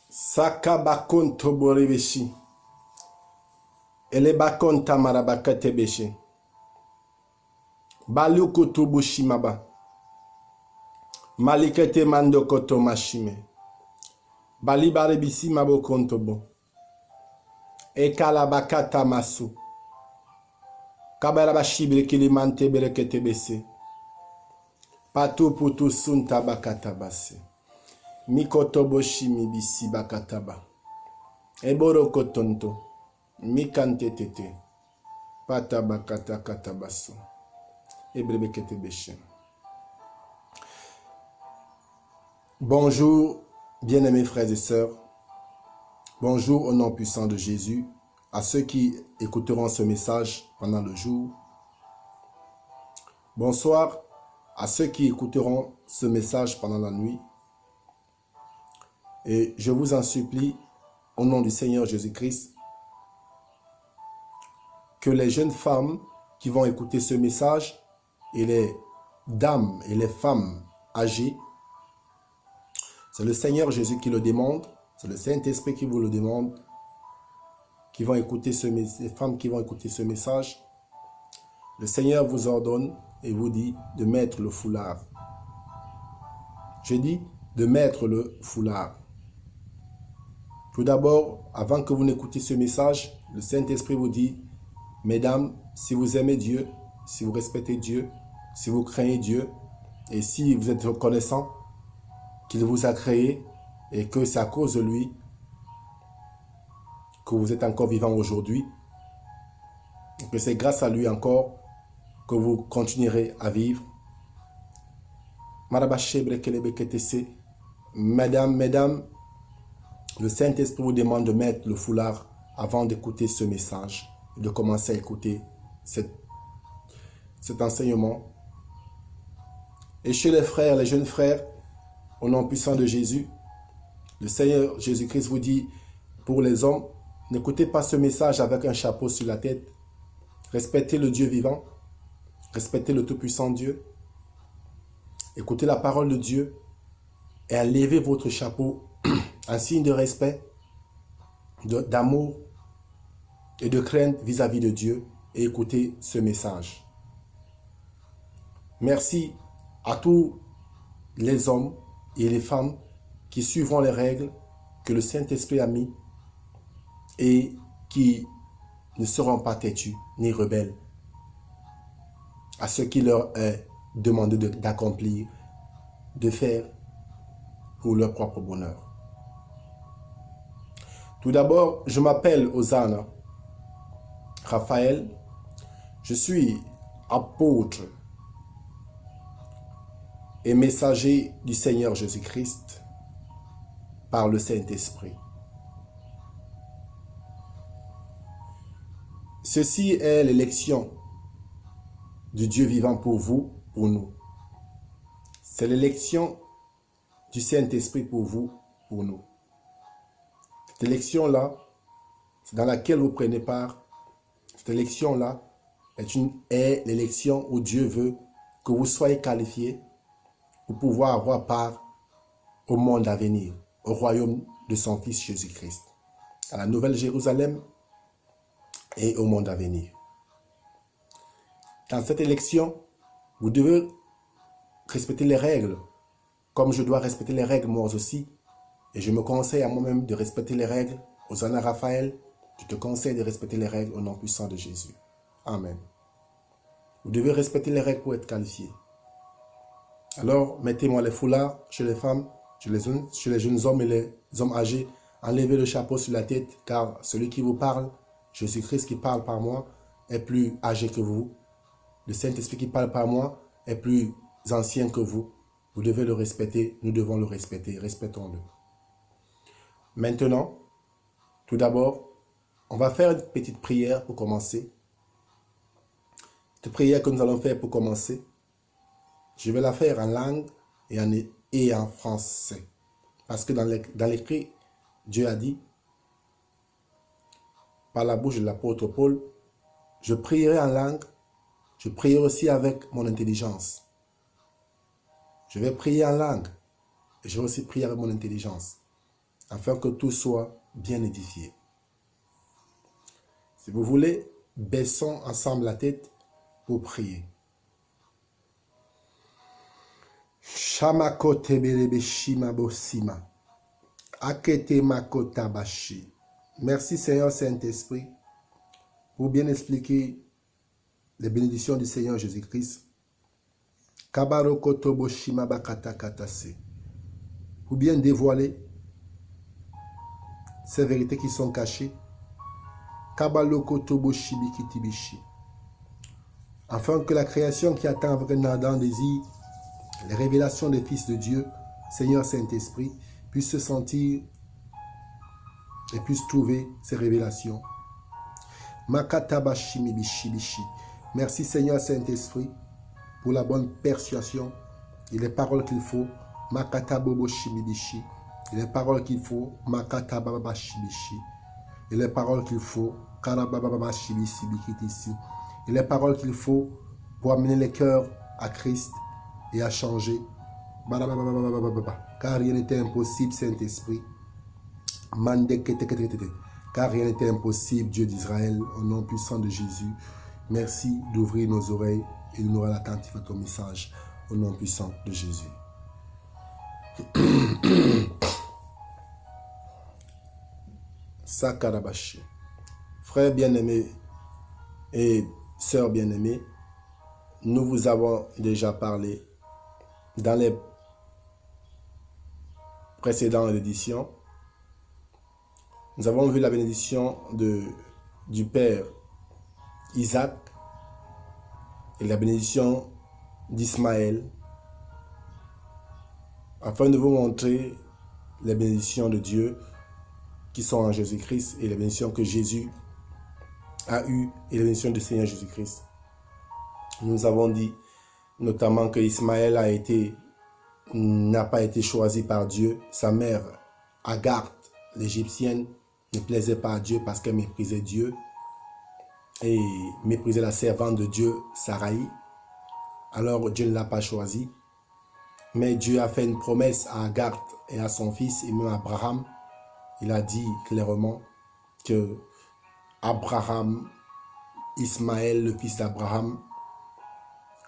Sakabakonto borebeshi. Elebakonta marabakate beshe. Balukutu bushimaba. Malikete mandokoto mashime. Bali barebisi mabokonto bo. Ekalabakata masu. Kabarabashi kilimante berekete bese. Patu putu sunta bakata base. Mikotoboshi mibisi bakataba. Eboro kotonto. Mikante tete. Pata bakata katabaso. Ebrebekete beshe. Bonjour, bien-aimés frères et sœurs. Bonjour au nom puissant de Jésus. À ceux qui écouteront ce message pendant le jour. Bonsoir à ceux qui écouteront ce message pendant la nuit. Et je vous en supplie, au nom du Seigneur Jésus-Christ, que les jeunes femmes qui vont écouter ce message et les dames et les femmes âgées, c'est le Seigneur Jésus qui le demande, c'est le Saint-Esprit qui vous le demande, qui vont écouter les femmes qui vont écouter ce message. Le Seigneur vous ordonne et vous dit de mettre le foulard. Je dis de mettre le foulard. Tout d'abord, avant que vous n'écoutiez ce message, le Saint-Esprit vous dit, mesdames, si vous aimez Dieu, si vous respectez Dieu, si vous craignez Dieu, et si vous êtes reconnaissant qu'il vous a créé et que c'est à cause de lui que vous êtes encore vivant aujourd'hui, que c'est grâce à lui encore que vous continuerez à vivre. Mesdames, le Saint-Esprit vous demande de mettre le foulard avant d'écouter ce message, et de commencer à écouter cet enseignement. Et chez les frères, les jeunes frères, au nom puissant de Jésus, le Seigneur Jésus-Christ vous dit, pour les hommes, n'écoutez pas ce message avec un chapeau sur la tête. Respectez le Dieu vivant. Respectez le Tout-Puissant Dieu. Écoutez la parole de Dieu et enlevez votre chapeau en signe de respect, d'amour et de crainte vis-à-vis de Dieu et écoutez ce message. Merci à tous les hommes et les femmes qui suivront les règles que le Saint-Esprit a mis et qui ne seront pas têtus ni rebelles à ce qu'il leur est demandé d'accomplir, de faire pour leur propre bonheur. Tout d'abord, je m'appelle Hosanna Raphaël, je suis apôtre et messager du Seigneur Jésus-Christ par le Saint-Esprit. Ceci est l'élection du Dieu vivant pour vous, pour nous. C'est l'élection du Saint-Esprit pour vous, pour nous. Cette élection-là, c'est dans laquelle vous prenez part. Cette élection-là est l'élection où Dieu veut que vous soyez qualifiés pour pouvoir avoir part au monde à venir, au royaume de son Fils Jésus-Christ, à la Nouvelle Jérusalem et au monde à venir. Dans cette élection, vous devez respecter les règles, comme je dois respecter les règles moi aussi. Et je me conseille à moi-même de respecter les règles. Hosanna Raphaël, je te conseille de respecter les règles au nom puissant de Jésus. Amen. Vous devez respecter les règles pour être qualifié. Alors, mettez-moi les foulards chez les femmes, chez les jeunes hommes et les hommes âgés. Enlevez le chapeau sur la tête, car celui qui vous parle, Jésus-Christ qui parle par moi, est plus âgé que vous. Le Saint-Esprit qui parle par moi est plus ancien que vous. Vous devez le respecter, nous devons le respecter, respectons-le. Maintenant, tout d'abord, on va faire une petite prière pour commencer. Cette prière que nous allons faire pour commencer, je vais la faire en langue et en français. Parce que dans l'écrit, Dieu a dit, par la bouche de l'apôtre Paul, je prierai en langue, je prierai aussi avec mon intelligence. Je vais prier en langue et je vais aussi prier avec mon intelligence. afin que tout soit bien édifié. Si vous voulez, baissons ensemble la tête pour prier. Merci Seigneur Saint-Esprit pour bien expliquer les bénédictions du Seigneur Jésus-Christ. Pour bien dévoiler ces vérités qui sont cachées. Afin que la création qui attend avec un ardent désir les révélations des fils de Dieu, Seigneur Saint-Esprit, puisse se sentir et puisse trouver ces révélations. Merci Seigneur Saint-Esprit pour la bonne persuasion et les paroles qu'il faut. Et les paroles qu'il faut. Et les paroles qu'il faut. Et les paroles qu'il faut pour amener les cœurs à Christ et à changer. Car rien n'était impossible, Saint-Esprit. Car rien n'était impossible, Dieu d'Israël, au nom puissant de Jésus. Merci d'ouvrir nos oreilles et de nous rendre attentifs à ton message, au nom puissant de Jésus. Sakarabashi. Frères bien-aimés et sœurs bien-aimées, nous vous avons déjà parlé dans les précédentes éditions. Nous avons vu la bénédiction du Père Isaac et la bénédiction d'Ismaël, afin de vous montrer les bénédictions de Dieu qui sont en Jésus-Christ et les bénédictions que Jésus a eues et les bénédictions du Seigneur Jésus-Christ. Nous avons dit notamment que Ismaël n'a pas été choisi par Dieu. Sa mère, Agar, l'Égyptienne, ne plaisait pas à Dieu parce qu'elle méprisait Dieu et méprisait la servante de Dieu, Sarai. Alors Dieu ne l'a pas choisi. Mais Dieu a fait une promesse à Agar et à son fils, et même à Abraham. Il a dit clairement que Abraham, Ismaël, le fils d'Abraham,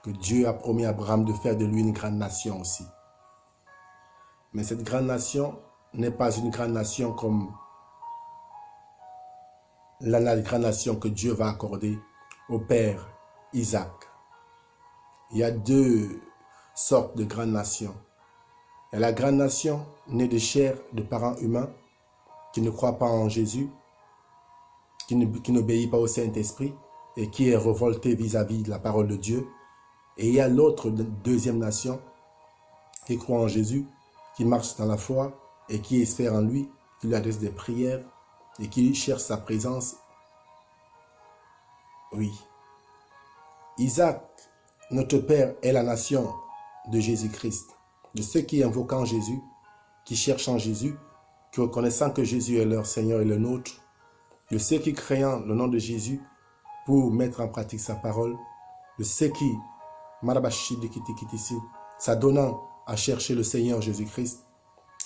que Dieu a promis à Abraham de faire de lui une grande nation aussi. Mais cette grande nation n'est pas une grande nation comme la grande nation que Dieu va accorder au père Isaac. Il y a deux sortes de grandes nations. Il y a la grande nation née de chair de parents humains qui ne croient pas en Jésus, qui n'obéit pas au Saint-Esprit et qui est révoltée vis-à-vis de la parole de Dieu. Et il y a l'autre deuxième nation qui croit en Jésus, qui marche dans la foi et qui espère en lui, qui lui adresse des prières et qui cherche sa présence. Oui. Isaac, notre Père, est la nation de Jésus-Christ, de ceux qui invoquent en Jésus, qui cherchent en Jésus, qui reconnaissant que Jésus est leur Seigneur et le nôtre, de ceux qui craignent le nom de Jésus pour mettre en pratique sa parole, de ceux qui s'adonnant à chercher le Seigneur Jésus-Christ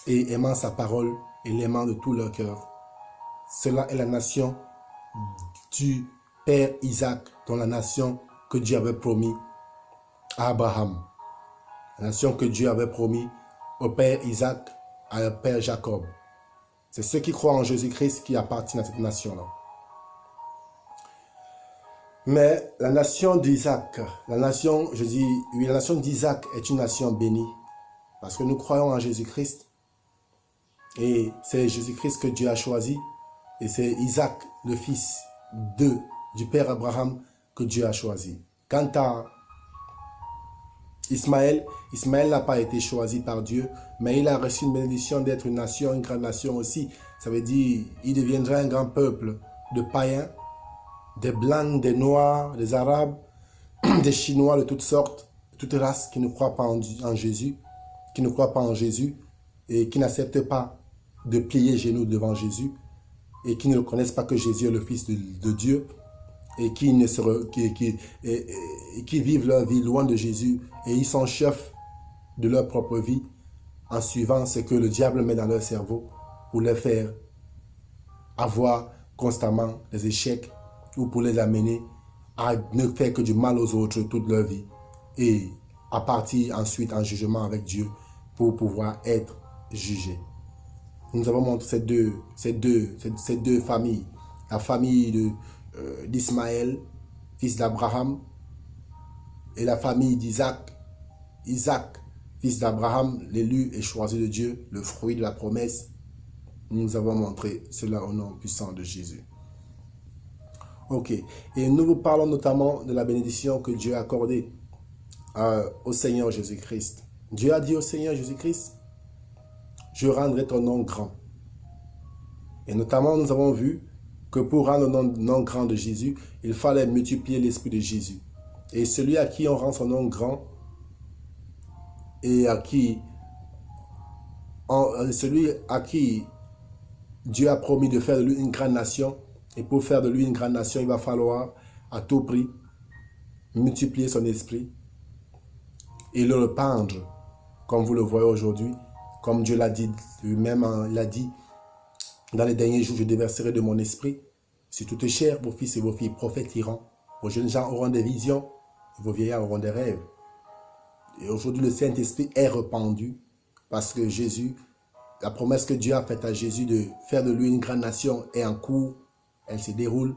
et aimant sa parole et l'aimant de tout leur cœur. Cela est la nation du Père Isaac, dans la nation que Dieu avait promis à Abraham. La nation que Dieu avait promis au Père Isaac, à Père Jacob. C'est ceux qui croient en Jésus-Christ qui appartiennent à cette nation-là. Mais la nation d'Isaac, la nation d'Isaac est une nation bénie. Parce que nous croyons en Jésus-Christ. Et c'est Jésus-Christ que Dieu a choisi. Et c'est Isaac, le fils du père Abraham, que Dieu a choisi. Quant à Ismaël n'a pas été choisi par Dieu, mais il a reçu une bénédiction d'être une nation, une grande nation aussi. Ça veut dire il deviendra un grand peuple de païens, des blancs, des noirs, des arabes, des chinois de toutes sortes, de toutes races qui ne croient pas en Jésus, et qui n'acceptent pas de plier genoux devant Jésus et qui ne reconnaissent pas que Jésus est le Fils de Dieu et qui vivent leur vie loin de Jésus et ils sont chefs de leur propre vie en suivant ce que le diable met dans leur cerveau pour les faire avoir constamment des échecs ou pour les amener à ne faire que du mal aux autres toute leur vie et à partir ensuite en jugement avec Dieu pour pouvoir être jugés. Nous avons montré ces deux familles. La famille d'Ismaël, fils d'Abraham, et la famille d'Isaac. Isaac, fils d'Abraham, l'élu et choisi de Dieu, le fruit de la promesse. Nous avons montré cela au nom puissant de Jésus. Ok. Et nous vous parlons notamment de la bénédiction que Dieu a accordée au Seigneur Jésus-Christ. Dieu a dit au Seigneur Jésus-Christ, je rendrai ton nom grand. Et notamment, nous avons vu que pour rendre le nom grand de Jésus, il fallait multiplier l'esprit de Jésus. Et celui à qui on rend son nom grand, et celui à qui Dieu a promis de faire de lui une grande nation, et pour faire de lui une grande nation, il va falloir à tout prix multiplier son esprit et le répandre, comme vous le voyez aujourd'hui, comme Dieu l'a dit lui-même, il a dit, dans les derniers jours, je déverserai de mon esprit sur toutes chair, vos fils et vos filles prophétiront, vos jeunes gens auront des visions, et vos vieillards auront des rêves. Et aujourd'hui, le Saint-Esprit est répandu parce que Jésus, la promesse que Dieu a faite à Jésus de faire de lui une grande nation est en cours, elle se déroule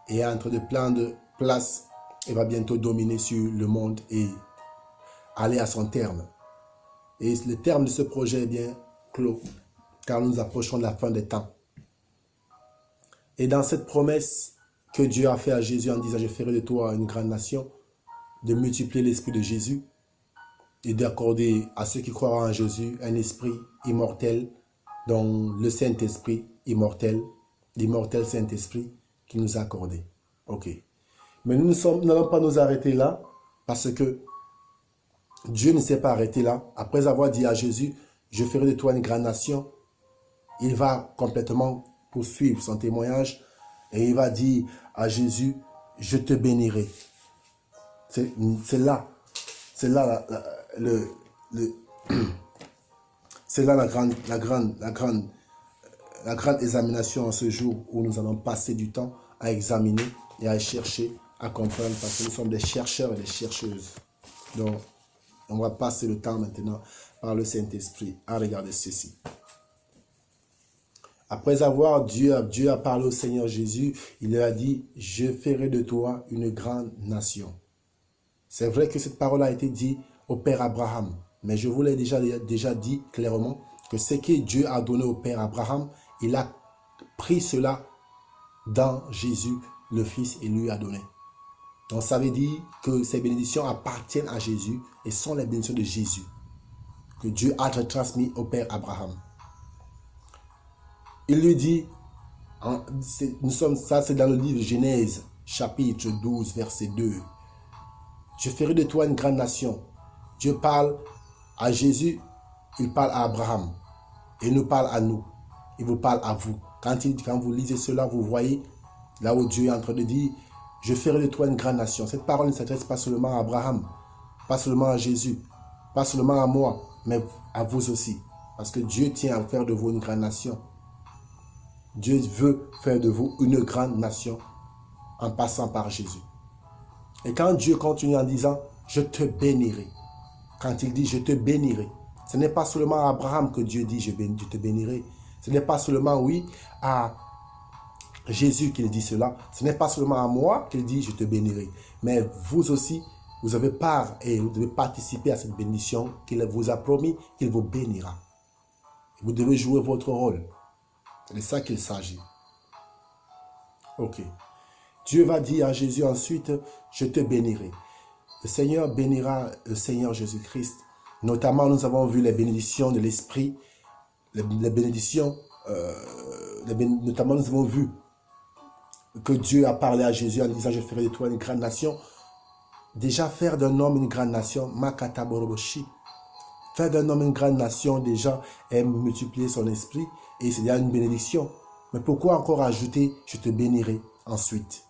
et est en train de prendre place et va bientôt dominer sur le monde et aller à son terme. Et le terme de ce projet est bien clos, car nous approchons de la fin des temps. Et dans cette promesse que Dieu a fait à Jésus en disant « Je ferai de toi une grande nation », de multiplier l'esprit de Jésus et d'accorder à ceux qui croient en Jésus un esprit immortel, dont le Saint-Esprit immortel, l'immortel Saint-Esprit qui nous a accordé. Ok. Mais nous n'allons pas nous arrêter là, parce que Dieu ne s'est pas arrêté là. Après avoir dit à Jésus, je ferai de toi une grande nation, il va complètement poursuivre son témoignage et il va dire à Jésus, je te bénirai. C'est là la grande examination en ce jour où nous allons passer du temps à examiner et à chercher, à comprendre, parce que nous sommes des chercheurs et des chercheuses. Donc, on va passer le temps maintenant par le Saint-Esprit à regarder ceci. Après avoir, Dieu a parlé au Seigneur Jésus, il lui a dit, je ferai de toi une grande nation. C'est vrai que cette parole a été dite au Père Abraham, mais je vous l'ai déjà dit clairement que ce que Dieu a donné au Père Abraham, il a pris cela dans Jésus, le Fils, et lui a donné. Donc ça veut dire que ces bénédictions appartiennent à Jésus et sont les bénédictions de Jésus que Dieu a transmis au Père Abraham. Il lui dit, ça c'est dans le livre de Genèse, chapitre 12, verset 2. Je ferai de toi une grande nation. Dieu parle à Jésus, il parle à Abraham. Et il nous parle à nous. Il vous parle à vous. Quand vous lisez cela, vous voyez là où Dieu est en train de dire, je ferai de toi une grande nation. Cette parole ne s'adresse pas seulement à Abraham, pas seulement à Jésus, pas seulement à moi, mais à vous aussi. Parce que Dieu tient à faire de vous une grande nation. Dieu veut faire de vous une grande nation en passant par Jésus. Et quand Dieu continue en disant, je te bénirai, quand il dit, je te bénirai, ce n'est pas seulement à Abraham que Dieu dit, je te bénirai. Ce n'est pas seulement, oui, à Jésus qu'il dit cela. Ce n'est pas seulement à moi qu'il dit, je te bénirai. Mais vous aussi, vous avez part et vous devez participer à cette bénédiction qu'il vous a promis, qu'il vous bénira. Vous devez jouer votre rôle. C'est de ça qu'il s'agit. Ok. Dieu va dire à Jésus ensuite, je te bénirai. Le Seigneur bénira le Seigneur Jésus-Christ. Notamment, nous avons vu les bénédictions de l'Esprit, les bénédictions, notamment nous avons vu que Dieu a parlé à Jésus en disant, je ferai de toi une grande nation. Déjà, faire d'un homme une grande nation, Makata Boroboshi. Faire d'un homme une grande nation, déjà, est multiplier son esprit et c'est déjà une bénédiction. Mais pourquoi encore ajouter, je te bénirai ensuite?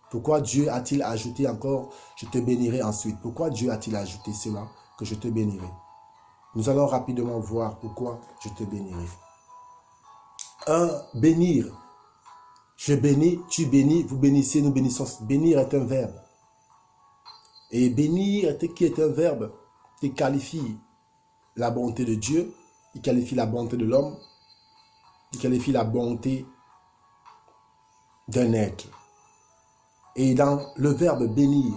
Pourquoi Dieu a-t-il ajouté encore, je te bénirai ensuite? Pourquoi Dieu a-t-il ajouté cela, que je te bénirai? Nous allons rapidement voir pourquoi je te bénirai. bénir. Je bénis, tu bénis, vous bénissez, nous bénissons. Bénir est un verbe. Et bénir, qui est un verbe qui qualifie la bonté de Dieu, qui qualifie la bonté de l'homme, qui qualifie la bonté d'un être. Et dans le verbe bénir,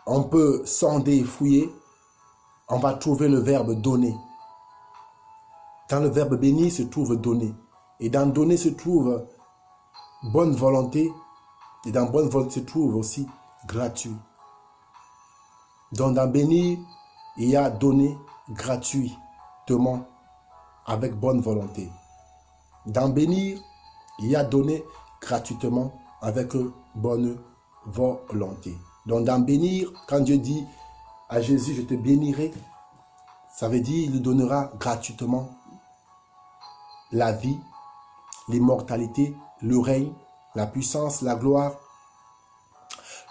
on peut sonder et fouiller, on va trouver le verbe donner. Dans le verbe bénir se trouve donner. Et dans donner se trouve bonne volonté. Et dans bonne volonté se trouve aussi gratuit. Donc dans bénir, il y a donner gratuitement avec bonne volonté. Dans bénir, il y a donner gratuitement avec bonne volonté. Donc dans bénir, quand Dieu dit à Jésus, je te bénirai, ça veut dire il lui donnera gratuitement la vie, l'immortalité, le règne, la puissance, la gloire,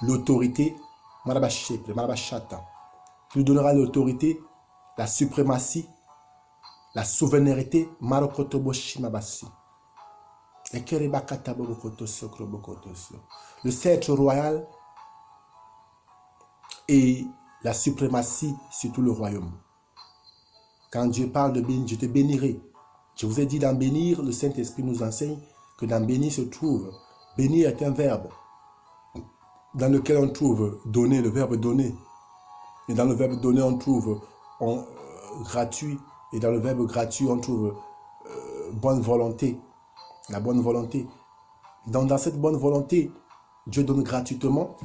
l'autorité, il lui donnera l'autorité, la suprématie, la souveraineté, le sceptre royal et la suprématie sur tout le royaume. Quand Dieu parle de bénir, je te bénirai. Je vous ai dit dans bénir, le Saint-Esprit nous enseigne que dans bénir se trouve, bénir est un verbe dans lequel on trouve donner, le verbe donner. Et dans le verbe donner, on trouve gratuit. Et dans le verbe gratuit, on trouve bonne volonté. La bonne volonté. Donc dans cette bonne volonté, Dieu donne gratuitement,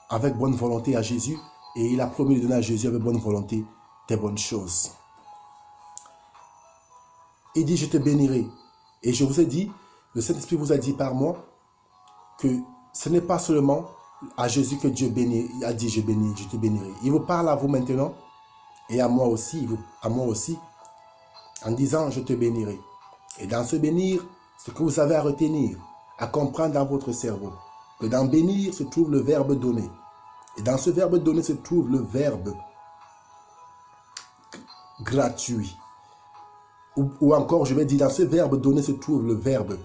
avec bonne volonté à Jésus. Et il a promis de donner à Jésus avec bonne volonté des bonnes choses. Il dit, je te bénirai. Et je vous ai dit, le Saint-Esprit vous a dit par moi, que ce n'est pas seulement à Jésus que Dieu bénit, il a dit, je bénis, je te bénirai. Il vous parle à vous maintenant, et à moi aussi, en disant, je te bénirai. Et dans ce bénir, ce que vous avez à retenir, à comprendre dans votre cerveau, que dans bénir se trouve le verbe donner. Et dans ce verbe donner se trouve le verbe gratuit. Ou encore, je vais dire, dans ce verbe donner se trouve le verbe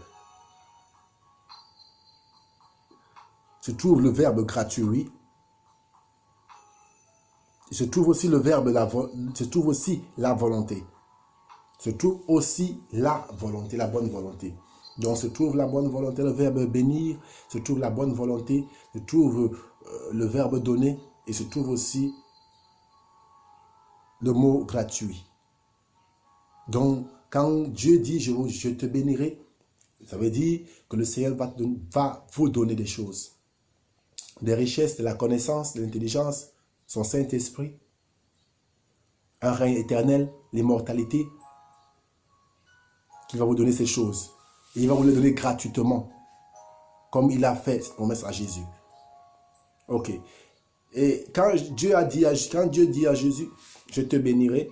gratuit. Il se trouve aussi le verbe, se trouve aussi la volonté. Se trouve aussi la volonté, la bonne volonté. Donc se trouve la bonne volonté, le verbe bénir, se trouve la bonne volonté, se trouve le verbe donner et se trouve aussi le mot gratuit. Donc, quand Dieu dit je te bénirai, ça veut dire que le Seigneur va vous donner des choses. Des richesses, de la connaissance, de l'intelligence, son Saint-Esprit, un règne éternel, l'immortalité, qu'il va vous donner ces choses. Et il va vous les donner gratuitement, comme il a fait cette promesse à Jésus. Ok. Et quand Dieu dit à Jésus, je te bénirai,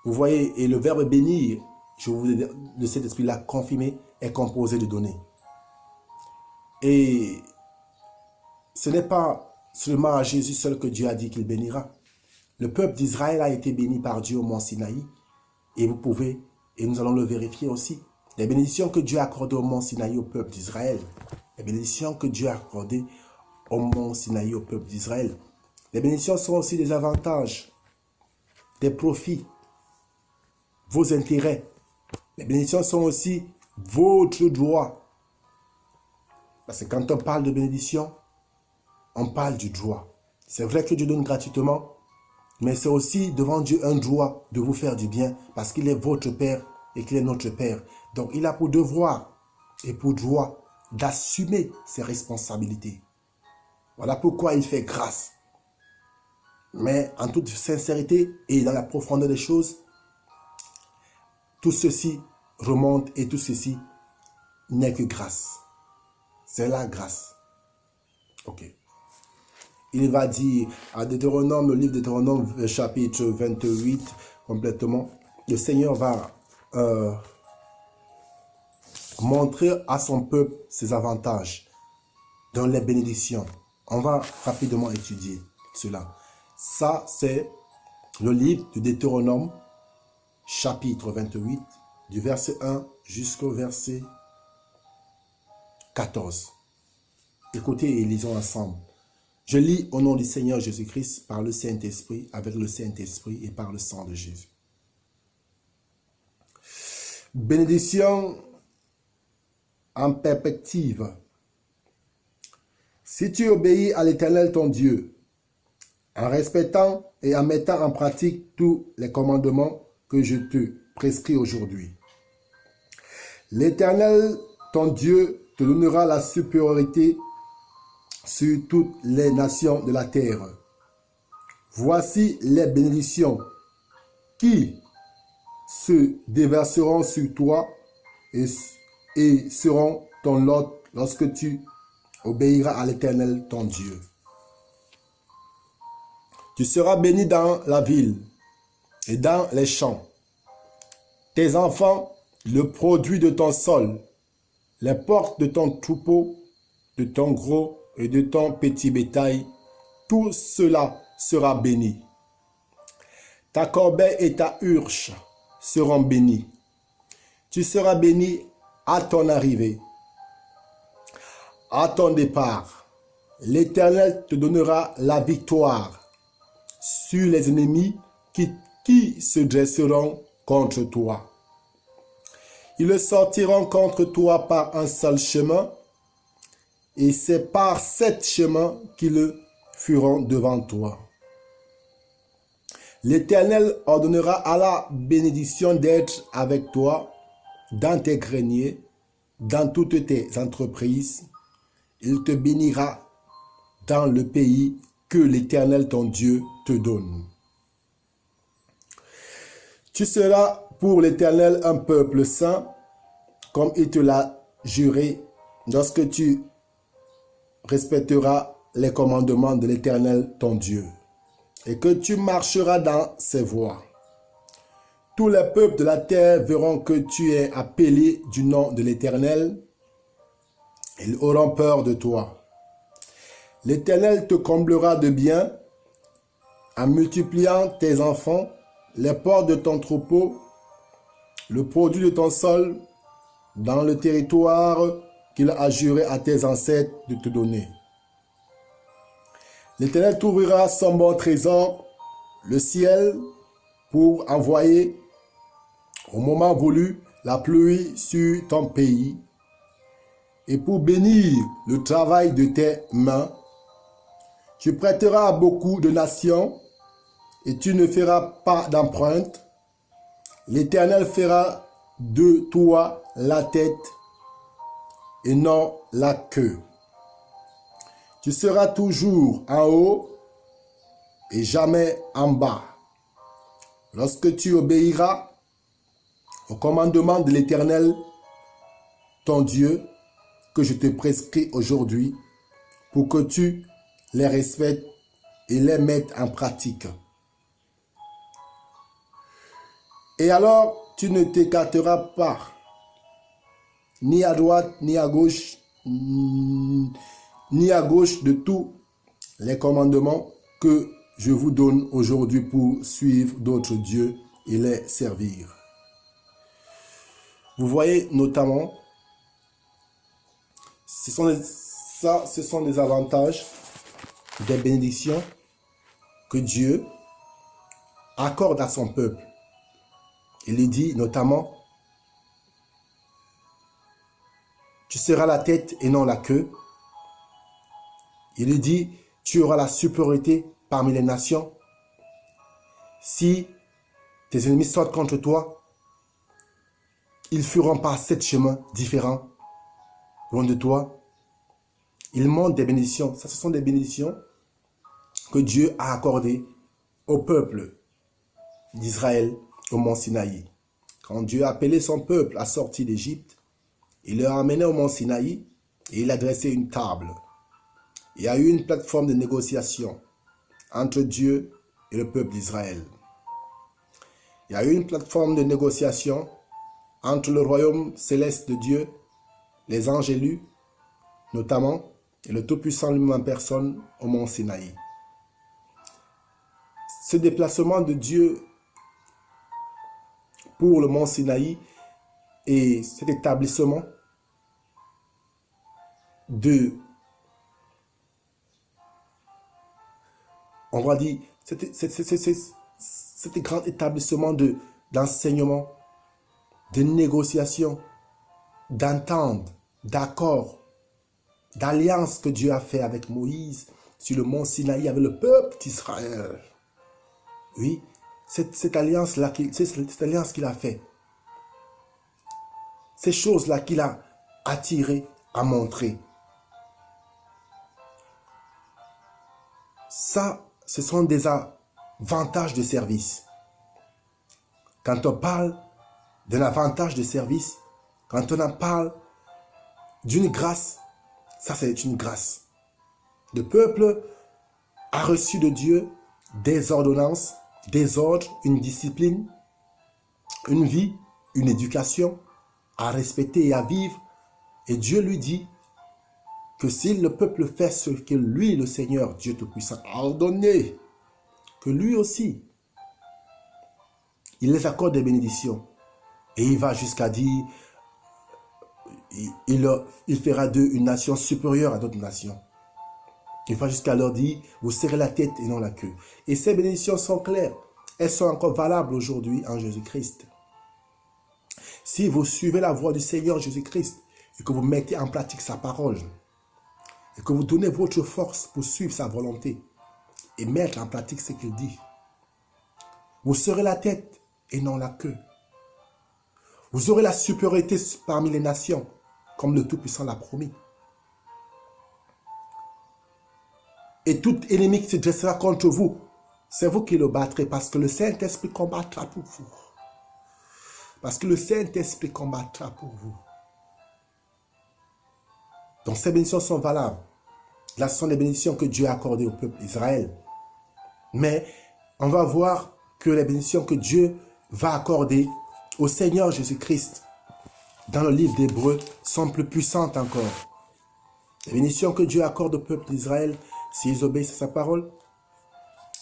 vous voyez, et le verbe bénir, je vous ai dit, le Saint-Esprit l'a confirmé, est composé de donner. Et ce n'est pas seulement à Jésus seul que Dieu a dit qu'il bénira. Le peuple d'Israël a été béni par Dieu au mont Sinaï. Et vous pouvez, et nous allons le vérifier aussi, les bénédictions que Dieu a accordées au mont Sinaï au peuple d'Israël. Les bénédictions que Dieu a accordées au mont Sinaï au peuple d'Israël. Les bénédictions sont aussi des avantages, des profits, vos intérêts. Les bénédictions sont aussi votre droit. Parce que quand on parle de bénédiction, on parle du droit. C'est vrai que Dieu donne gratuitement, mais c'est aussi devant Dieu un droit de vous faire du bien parce qu'il est votre Père et qu'il est notre Père. Donc il a pour devoir et pour droit d'assumer ses responsabilités. Voilà pourquoi il fait grâce. Mais en toute sincérité et dans la profondeur des choses, tout ceci remonte et tout ceci n'est que grâce. C'est la grâce. Ok. Il va dire à Deutéronome, le livre de Deutéronome, chapitre 28, complètement, le Seigneur va montrer à son peuple ses avantages dans les bénédictions. On va rapidement étudier cela. Ça, c'est le livre de Deutéronome, chapitre 28, du verset 1 jusqu'au verset 14. Écoutez et lisons ensemble. Je lis au nom du Seigneur Jésus-Christ par le Saint-Esprit, avec le Saint-Esprit et par le sang de Jésus. Bénédiction en perspective. Si tu obéis à l'Éternel ton Dieu, en respectant et en mettant en pratique tous les commandements que je te prescris aujourd'hui, l'Éternel ton Dieu te donnera la supériorité sur toutes les nations de la terre. Voici les bénédictions qui se déverseront sur toi et seront ton lot lorsque tu obéiras à l'Éternel ton Dieu. Tu seras béni dans la ville et dans les champs. Tes enfants, le produit de ton sol, les portes de ton troupeau, de ton gros et de ton petit bétail, tout cela sera béni. Ta corbeille et ta hurche seront bénis. Tu seras béni à ton arrivée, à ton départ. L'Éternel te donnera la victoire sur les ennemis qui se dresseront contre toi. Ils sortiront contre toi par un seul chemin, et c'est par sept chemins qu'ils fuiront devant toi. L'Éternel ordonnera à la bénédiction d'être avec toi dans tes greniers, dans toutes tes entreprises. Il te bénira dans le pays que l'Éternel ton Dieu te donne. Tu seras pour l'Éternel un peuple saint, comme il te l'a juré, lorsque tu respecteras les commandements de l'Éternel ton Dieu, et que tu marcheras dans ses voies. Tous les peuples de la terre verront que tu es appelé du nom de l'Éternel. Ils auront peur de toi. L'Éternel te comblera de biens en multipliant tes enfants, les porcs de ton troupeau, le produit de ton sol, dans le territoire qu'il a juré à tes ancêtres de te donner. L'Éternel t'ouvrira son bon trésor, le ciel, pour envoyer au moment voulu la pluie sur ton pays et pour bénir le travail de tes mains. Tu prêteras à beaucoup de nations et tu ne feras pas d'empreinte. L'Éternel fera de toi la tête et non la queue. Tu seras toujours en haut et jamais en bas. Lorsque tu obéiras au commandement de l'Éternel, ton Dieu, que je te prescris aujourd'hui, pour que tu les respectes et les mettes en pratique. Et alors, tu ne t'écarteras pas, ni à droite, ni à gauche de tous les commandements que je vous donne aujourd'hui pour suivre d'autres dieux et les servir. Vous voyez notamment, ce sont des avantages, des bénédictions que Dieu accorde à son peuple. Il dit notamment, tu seras la tête et non la queue. Il dit, tu auras la supériorité parmi les nations. Si tes ennemis sortent contre toi, ils fuiront par sept chemins différents, loin de toi. Ils montrent des bénédictions. Ça, ce sont des bénédictions que Dieu a accordées au peuple d'Israël au mont Sinaï. Quand Dieu a appelé son peuple à sortir d'Égypte, il leur a amené au mont Sinaï et il a dressé une table. Il y a eu une plateforme de négociation entre Dieu et le peuple d'Israël. Il y a eu une plateforme de négociation entre le royaume céleste de Dieu, les anges élus, notamment, et le Tout-Puissant lui-même en personne au mont Sinaï. Ce déplacement de Dieu pour le mont Sinaï et cet établissement de, on va dire, cet grand établissement d'enseignement, de négociation, d'entente, d'accord, d'alliance que Dieu a fait avec Moïse sur le mont Sinaï avec le peuple d'Israël. Oui, cette alliance-là, cette alliance qu'il a fait, ces choses-là qu'il a attirées, a montré. Ça, ce sont des avantages de service. Quand on parle d'un avantage de service, quand on en parle d'une grâce, ça c'est une grâce. Le peuple a reçu de Dieu des ordonnances, des ordres, une discipline, une vie, une éducation à respecter et à vivre. Et Dieu lui dit que si le peuple fait ce que lui, le Seigneur, Dieu Tout-Puissant, a ordonné, que lui aussi, il les accorde des bénédictions. Et il va jusqu'à dire, il fera d'eux une nation supérieure à d'autres nations. Il va jusqu'à leur dire, vous serrez la tête et non la queue. Et ces bénédictions sont claires. Elles sont encore valables aujourd'hui en Jésus-Christ. Si vous suivez la voie du Seigneur Jésus-Christ et que vous mettez en pratique sa parole et que vous donnez votre force pour suivre sa volonté et mettre en pratique ce qu'il dit, vous serez la tête et non la queue. Vous aurez la supériorité parmi les nations, comme le Tout-Puissant l'a promis. Et tout ennemi qui se dressera contre vous, c'est vous qui le battrez, parce que le Saint-Esprit combattra pour vous. Parce que le Saint-Esprit combattra pour vous. Donc ces bénédictions sont valables. Là, ce sont les bénédictions que Dieu a accordées au peuple d'Israël. Mais on va voir que les bénédictions que Dieu va accorder au Seigneur Jésus-Christ dans le livre d'Hébreux sont plus puissantes encore. Les bénédictions que Dieu accorde au peuple d'Israël, s'ils obéissent à sa parole,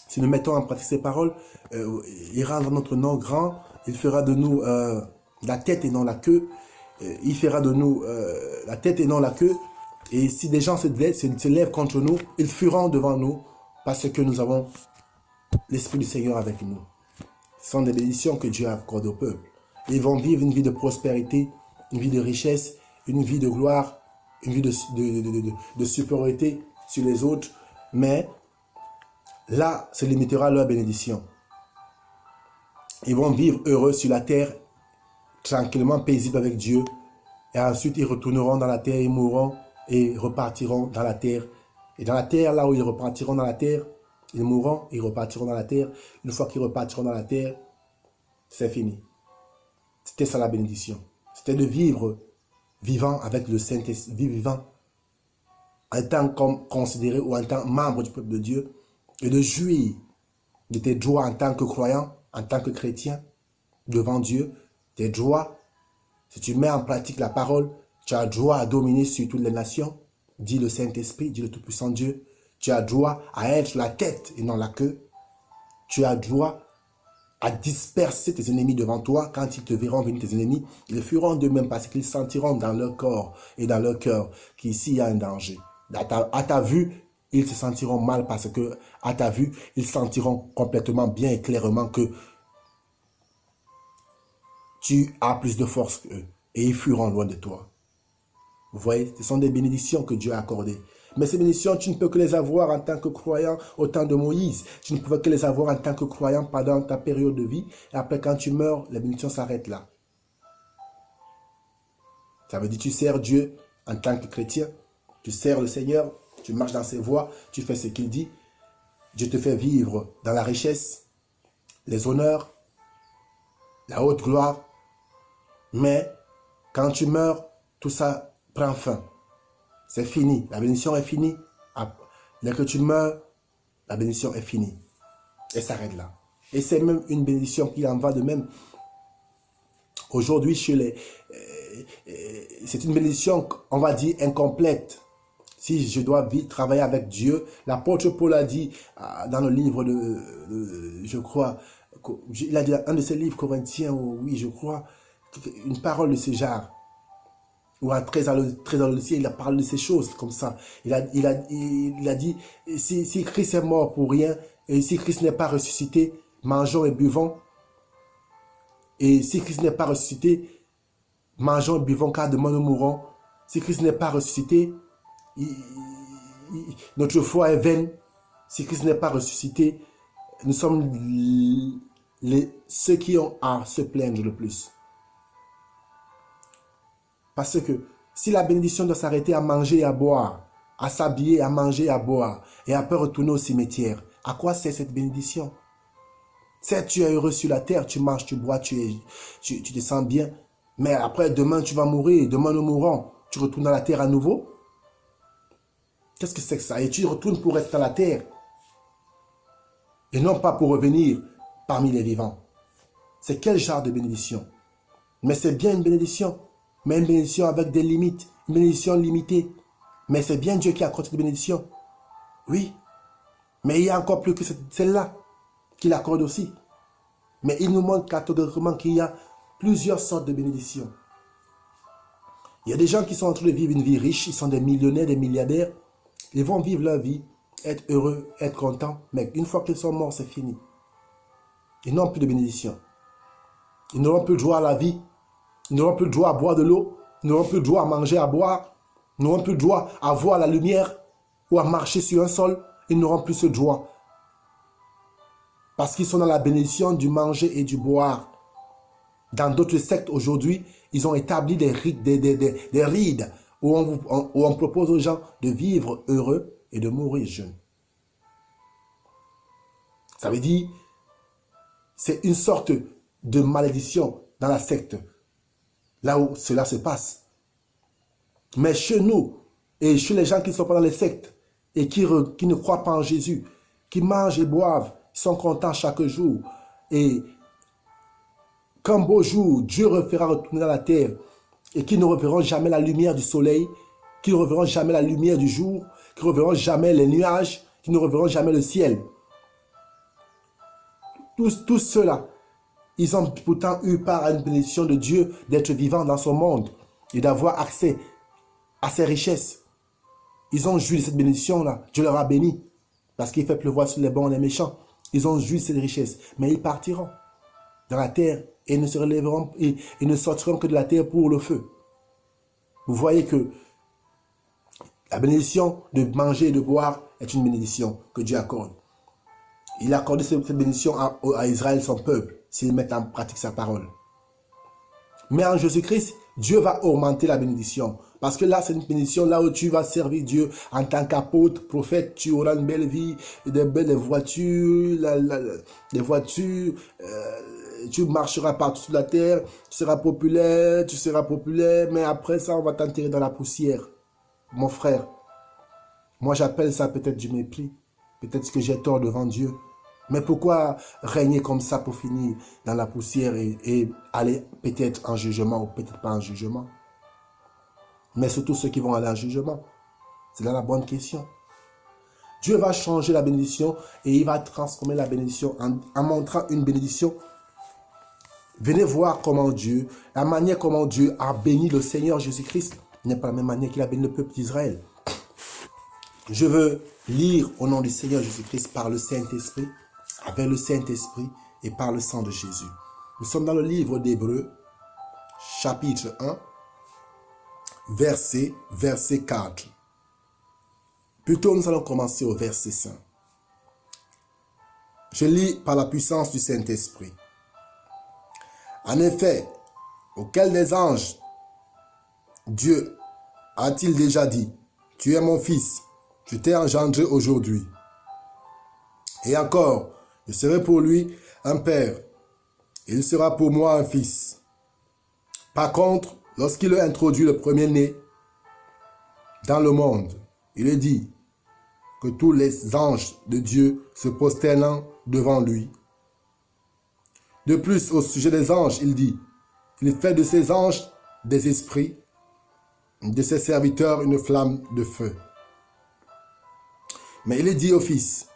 si nous mettons en pratique ses paroles, il rendra notre nom grand, il fera de nous la tête et non la queue, il fera de nous la tête et non la queue, et si des gens se lèvent contre nous, ils fuiront devant nous, parce que nous avons l'Esprit du Seigneur avec nous. Ce sont des bénédictions que Dieu accorde au peuple. Ils vont vivre une vie de prospérité, une vie de richesse, une vie de gloire, une vie de supériorité sur les autres, mais là, se limitera leur bénédiction. Ils vont vivre heureux sur la terre, tranquillement, paisibles avec Dieu, et ensuite ils retourneront dans la terre, ils mourront et repartiront dans la terre. Et dans la terre, là où ils repartiront dans la terre, ils mourront, ils repartiront dans la terre. Une fois qu'ils repartiront dans la terre, c'est fini. C'était ça la bénédiction. C'était de vivre vivant avec le Saint-Esprit, vivant en tant que considéré ou en tant que membre du peuple de Dieu, et de jouir de tes droits en tant que croyant, en tant que chrétien, devant Dieu, tes droits. Si tu mets en pratique la parole, tu as droit à dominer sur toutes les nations, dit le Saint-Esprit, dit le Tout-Puissant Dieu. Tu as droit à être la tête et non la queue. Tu as droit à disperser tes ennemis devant toi. Quand ils te verront venir tes ennemis, ils le feront d'eux-mêmes parce qu'ils sentiront dans leur corps et dans leur cœur qu'ici il y a un danger. À ta vue, ils se sentiront mal parce que, à ta vue, ils sentiront complètement bien et clairement que tu as plus de force qu'eux et ils fuiront loin de toi. Vous voyez, ce sont des bénédictions que Dieu a accordées. Mais ces bénédictions, tu ne peux que les avoir en tant que croyant au temps de Moïse. Tu ne pouvais que les avoir en tant que croyant pendant ta période de vie. Et après, quand tu meurs, les bénédictions s'arrêtent là. Ça veut dire que tu sers Dieu en tant que chrétien. Tu sers le Seigneur, tu marches dans ses voies, tu fais ce qu'il dit. Dieu te fait vivre dans la richesse, les honneurs, la haute gloire. Mais quand tu meurs, tout ça prend fin. C'est fini. La bénédiction est finie. Dès que tu meurs, la bénédiction est finie. Et s'arrête là. Et c'est même une bénédiction qui en va de même. Aujourd'hui, c'est une bénédiction, on va dire, incomplète. Si je dois vite travailler avec Dieu, l'apôtre Paul a dit dans le livre je crois, Il a dit dans un de ses livres Corinthiens, oui, je crois, une parole de ce genre. Ou un trésor dans le ciel, il a parlé de ces choses comme ça. Il a dit, si Christ est mort pour rien, et si Christ n'est pas ressuscité, mangeons et buvons. Et si Christ n'est pas ressuscité, mangeons et buvons, car demain nous mourrons. Si Christ n'est pas ressuscité, notre foi est vaine. Si Christ n'est pas ressuscité, nous sommes ceux qui ont à se plaindre le plus. Parce que si la bénédiction doit s'arrêter à manger et à boire, à s'habiller, à manger et à boire, et après retourner au cimetière, à quoi sert cette bénédiction? Certes, tu es heureux sur la terre, tu manges, tu bois, tu te sens bien, mais après, demain, tu vas mourir, demain, nous mourrons. Tu retournes dans la terre à nouveau? Qu'est-ce que c'est que ça? Et tu retournes pour rester dans la terre, et non pas pour revenir parmi les vivants. C'est quel genre de bénédiction? Mais c'est bien une bénédiction. Mais une bénédiction avec des limites, une bénédiction limitée. Mais c'est bien Dieu qui accorde cette bénédiction. Oui. Mais il y a encore plus que celle-là qu'il accorde aussi. Mais il nous montre catégoriquement qu'il y a plusieurs sortes de bénédictions. Il y a des gens qui sont en train de vivre une vie riche, ils sont des millionnaires, des milliardaires. Ils vont vivre leur vie, être heureux, être contents. Mais une fois qu'ils sont morts, c'est fini. Ils n'ont plus de bénédiction. Ils n'auront plus le droit à la vie. Ils n'auront plus le droit à boire de l'eau. Ils n'auront plus le droit à manger, à boire. Ils n'auront plus le droit à voir la lumière ou à marcher sur un sol. Ils n'auront plus ce droit. Parce qu'ils sont dans la bénédiction du manger et du boire. Dans d'autres sectes aujourd'hui, ils ont établi des rides où on propose aux gens de vivre heureux et de mourir jeune. Ça veut dire, c'est une sorte de malédiction dans la secte. Là où cela se passe. Mais chez nous, et chez les gens qui ne sont pas dans les sectes, et qui ne croient pas en Jésus, qui mangent et boivent, ils sont contents chaque jour, et qu'un beau jour, Dieu refera retourner dans la terre, et qui ne reverront jamais la lumière du soleil, qui ne reverront jamais la lumière du jour, qui ne reverront jamais les nuages, qui ne reverront jamais le ciel. Tous ceux-là, ils ont pourtant eu part à une bénédiction de Dieu d'être vivants dans son monde et d'avoir accès à ses richesses. Ils ont joui de cette bénédiction-là. Dieu leur a béni parce qu'il fait pleuvoir sur les bons et les méchants. Ils ont joui de cette richesse. Mais ils partiront dans la terre et ne se relèveront et ne sortiront que de la terre pour le feu. Vous voyez que la bénédiction de manger et de boire est une bénédiction que Dieu accorde. Il a accordé cette bénédiction à Israël, son peuple, s'ils mettent en pratique sa parole. Mais en Jésus-Christ, Dieu va augmenter la bénédiction. Parce que là, c'est une bénédiction, là où tu vas servir Dieu en tant qu'apôtre, prophète, tu auras une belle vie, des belles voitures, tu marcheras partout sur la terre, tu seras populaire, mais après ça, on va t'enterrer dans la poussière. Mon frère, moi j'appelle ça peut-être du mépris. Peut-être que j'ai tort devant Dieu. Mais pourquoi régner comme ça pour finir dans la poussière et aller peut-être en jugement ou peut-être pas en jugement? Mais surtout ceux qui vont aller en jugement. C'est là la bonne question. Dieu va changer la bénédiction et il va transformer la bénédiction en montrant une bénédiction. Venez voir comment Dieu, la manière comment Dieu a béni le Seigneur Jésus-Christ n'est pas la même manière qu'il a béni le peuple d'Israël. Je veux lire au nom du Seigneur Jésus-Christ par le Saint-Esprit, avec le Saint-Esprit et par le sang de Jésus. Nous sommes dans le livre d'Hébreux, chapitre 1, verset 4. Plutôt, nous allons commencer au verset 5. Je lis par la puissance du Saint-Esprit. En effet, auquel des anges Dieu a-t-il déjà dit, « Tu es mon fils, je t'ai engendré aujourd'hui. » Et encore, je serai pour lui un père, et il sera pour moi un fils. Par contre, lorsqu'il a introduit le premier-né dans le monde, il est dit que tous les anges de Dieu se prosternent devant lui. De plus, au sujet des anges, il dit, il fait de ses anges des esprits, de ses serviteurs une flamme de feu. Mais il est dit au Fils,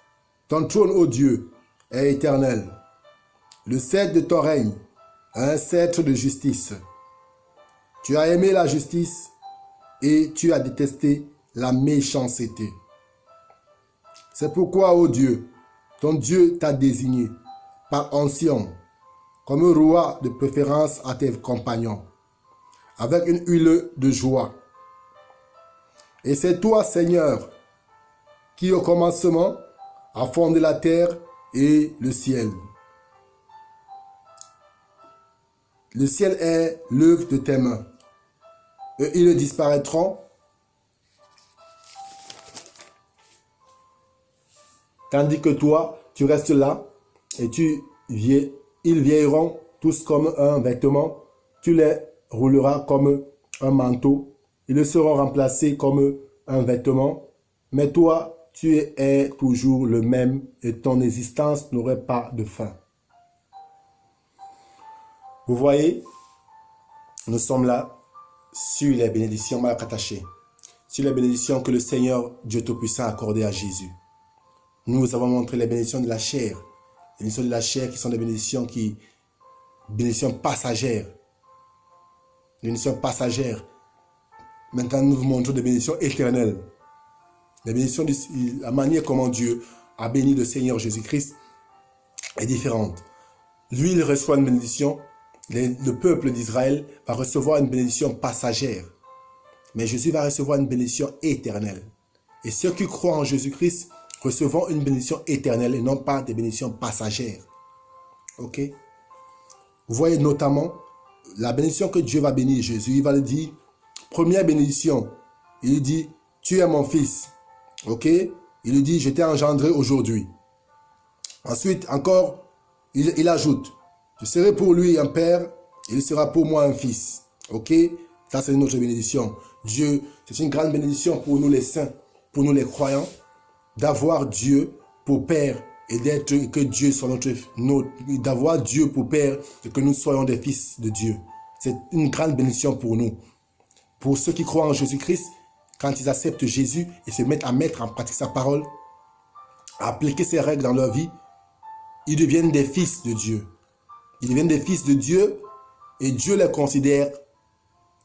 ton trône, ô Dieu, est éternel. Le sceptre de ton règne, un sceptre de justice. Tu as aimé la justice et tu as détesté la méchanceté. C'est pourquoi, ô Dieu, ton Dieu t'a désigné par onction comme roi de préférence à tes compagnons, avec une huile de joie. Et c'est toi, Seigneur, qui au commencement a fondé la terre et le ciel. Le ciel est l'œuvre de tes mains. Et ils disparaîtront, tandis que toi, tu restes là, et ils vieilliront tous comme un vêtement. Tu les rouleras comme un manteau. Ils seront remplacés comme un vêtement. Mais toi, tu es toujours le même et ton existence n'aurait pas de fin. Vous voyez, nous sommes là sur les bénédictions mal attachées, sur les bénédictions que le Seigneur Dieu Tout-Puissant a accordées à Jésus. Nous avons montré les bénédictions de la chair. Les bénédictions de la chair qui sont des bénédictions passagères. Des bénédictions passagères. Maintenant, nous vous montrons des bénédictions éternelles. Les bénédictions, la manière comment Dieu a béni le Seigneur Jésus-Christ est différente. Lui, il reçoit une bénédiction. Le peuple d'Israël va recevoir une bénédiction passagère. Mais Jésus va recevoir une bénédiction éternelle. Et ceux qui croient en Jésus-Christ recevront une bénédiction éternelle et non pas des bénédictions passagères. Ok? Vous voyez notamment la bénédiction que Dieu va bénir Jésus. Il va le dire, première bénédiction, il dit, tu es mon fils. Ok? Il lui dit, je t'ai engendré aujourd'hui. Ensuite, encore, il ajoute, je serai pour lui un père, et il sera pour moi un fils. Ok? Ça, c'est notre bénédiction. Dieu, c'est une grande bénédiction pour nous les saints, pour nous les croyants, d'avoir Dieu pour père et que Dieu soit d'avoir Dieu pour père et que nous soyons des fils de Dieu. C'est une grande bénédiction pour nous. Pour ceux qui croient en Jésus-Christ, quand ils acceptent Jésus et se mettent à mettre en pratique sa parole, à appliquer ses règles dans leur vie, ils deviennent des fils de Dieu. Ils deviennent des fils de Dieu et Dieu les considère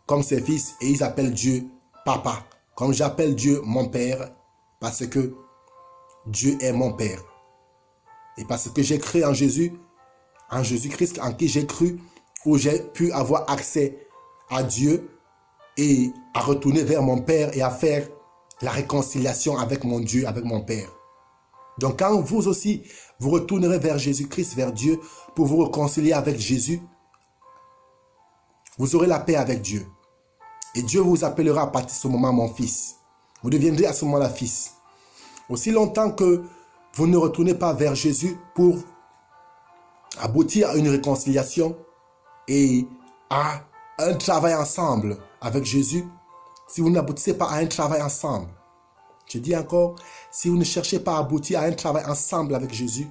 comme ses fils et ils appellent Dieu papa. Comme j'appelle Dieu mon père parce que Dieu est mon père. Et parce que j'ai cru en Jésus, en Jésus-Christ, en qui j'ai cru, où j'ai pu avoir accès à Dieu et à retourner vers mon Père et à faire la réconciliation avec mon Dieu, avec mon Père. Donc quand vous aussi, vous retournerez vers Jésus-Christ, vers Dieu, pour vous réconcilier avec Jésus, vous aurez la paix avec Dieu. Et Dieu vous appellera à partir de ce moment mon fils. Vous deviendrez à ce moment-là fils. Aussi longtemps que vous ne retournez pas vers Jésus pour aboutir à une réconciliation et à un travail ensemble avec Jésus, si vous n'aboutissez pas à un travail ensemble, je dis encore, si vous ne cherchez pas à aboutir à un travail ensemble avec Jésus,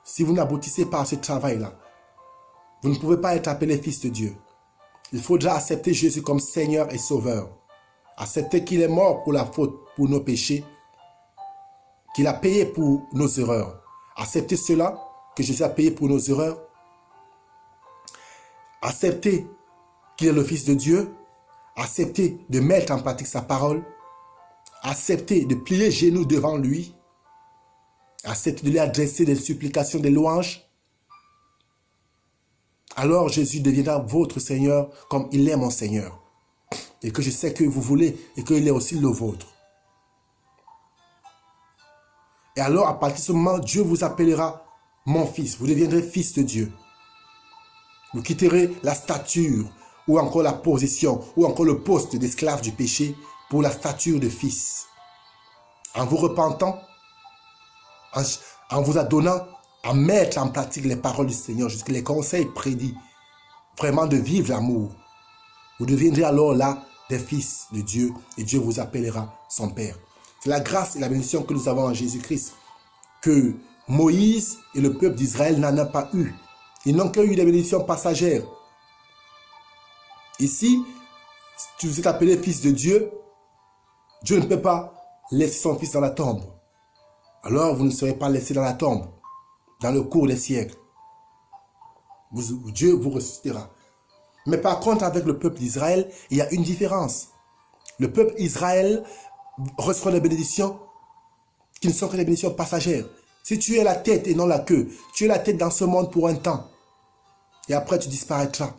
si vous n'aboutissez pas à ce travail-là, vous ne pouvez pas être appelé fils de Dieu. Il faudra accepter Jésus comme Seigneur et Sauveur. Accepter qu'il est mort pour la faute, pour nos péchés, qu'il a payé pour nos erreurs. Accepter cela, que Jésus a payé pour nos erreurs. Accepter qu'il est le Fils de Dieu. Accepter de mettre en pratique sa parole. Accepter de plier genoux devant lui. Accepter de lui adresser des supplications, des louanges. Alors Jésus deviendra votre Seigneur comme il est mon Seigneur. Et que je sais que vous voulez et qu'il est aussi le vôtre. Et alors, à partir de ce moment, Dieu vous appellera mon fils. Vous deviendrez fils de Dieu. Vous quitterez la stature ou encore la position ou encore le poste d'esclave du péché pour la stature de fils. En vous repentant, en vous adonnant à mettre en pratique les paroles du Seigneur, jusqu'à les conseils prédits, vraiment de vivre l'amour. Vous deviendrez alors là des fils de Dieu et Dieu vous appellera son Père. C'est la grâce et la bénédiction que nous avons en Jésus-Christ que Moïse et le peuple d'Israël n'en ont pas eu. Ils n'ont que eu des bénédictions passagères. Ici, si vous êtes appelé fils de Dieu, Dieu ne peut pas laisser son fils dans la tombe. Alors vous ne serez pas laissé dans la tombe. dans le cours des siècles. Dieu vous ressuscitera. Mais par contre, avec le peuple d'Israël, il y a une différence. Le peuple d'Israël reçoit des bénédictions qui ne sont que des bénédictions passagères. Si tu es la tête et non la queue, tu es la tête dans ce monde pour un temps. Et après, tu disparaîtras.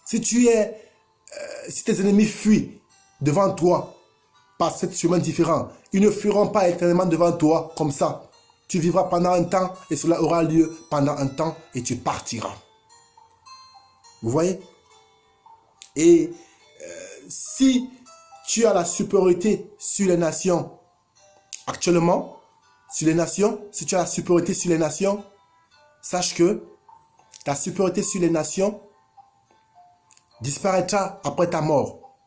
Si tes ennemis fuient devant toi par ce chemin différent, ils ne fuiront pas éternellement devant toi comme ça. Tu vivras pendant un temps et cela aura lieu pendant un temps et tu partiras. Vous voyez? Et si tu as la supériorité sur les nations, actuellement, sur les nations, si tu as la supériorité sur les nations, sache que ta supériorité sur les nations disparaîtra après ta mort.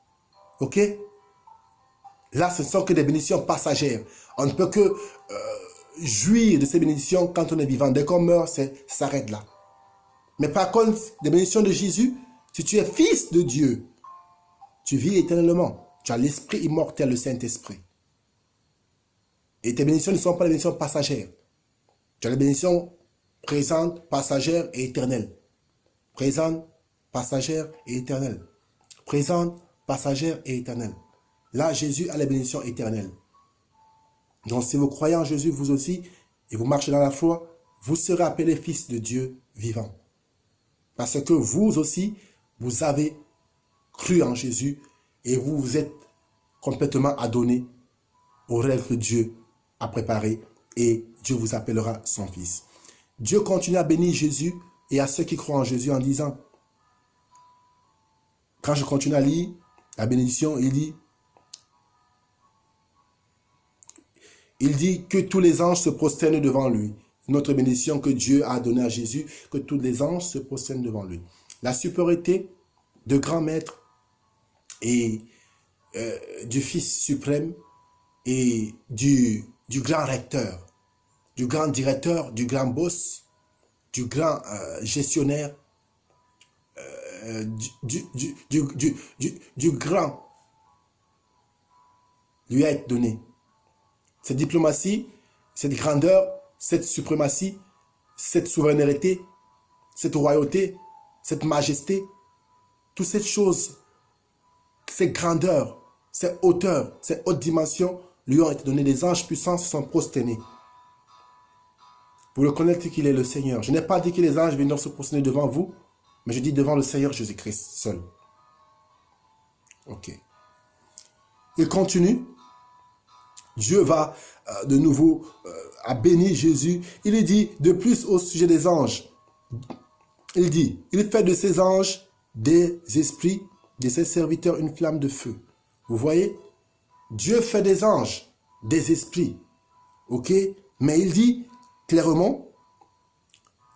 Ok? Là, ce ne sont que des bénédictions passagères. On ne peut que jouir de ces bénédictions quand on est vivant. Dès qu'on meurt, ça s'arrête là. Mais par contre, des bénédictions de Jésus, si tu es fils de Dieu, tu vis éternellement. Tu as l'esprit immortel, le Saint-Esprit. Et tes bénédictions ne sont pas des bénédictions passagères. Tu as les bénédictions présentes, passagères et éternelles. Présentes, passagères et éternelles. Présentes, passagères et éternelles. Là, Jésus a les bénédictions éternelles. Donc, si vous croyez en Jésus, vous aussi, et vous marchez dans la foi, vous serez appelés fils de Dieu vivant. Parce que vous aussi, vous avez cru en Jésus et vous vous êtes complètement adonné au rêve que Dieu a préparé et Dieu vous appellera son fils. Dieu continue à bénir Jésus et à ceux qui croient en Jésus en disant, quand je continue à lire la bénédiction, il dit que tous les anges se prosternent devant lui. Notre bénédiction que Dieu a donnée à Jésus, que tous les anges se prosternent devant lui. La supériorité de grand maître et du Fils suprême et du grand recteur, du grand directeur, du grand boss, du grand gestionnaire, du grand lui a été donné. Cette diplomatie, cette grandeur, cette suprématie, cette souveraineté, cette royauté, cette majesté, toutes ces choses, ces grandeurs, ces hauteurs, ces hautes dimensions lui ont été données. Les anges puissants se sont prosternés pour le connaître qu'il est le Seigneur. Je n'ai pas dit que les anges viendront se prosterner devant vous, mais je dis devant le Seigneur Jésus-Christ seul. Ok. Il continue. Dieu va de nouveau à bénir Jésus. Il dit de plus au sujet des anges. Il dit, il fait de ses anges des esprits, de ses serviteurs une flamme de feu. Vous voyez? Dieu fait des anges, des esprits. Ok? Mais il dit clairement,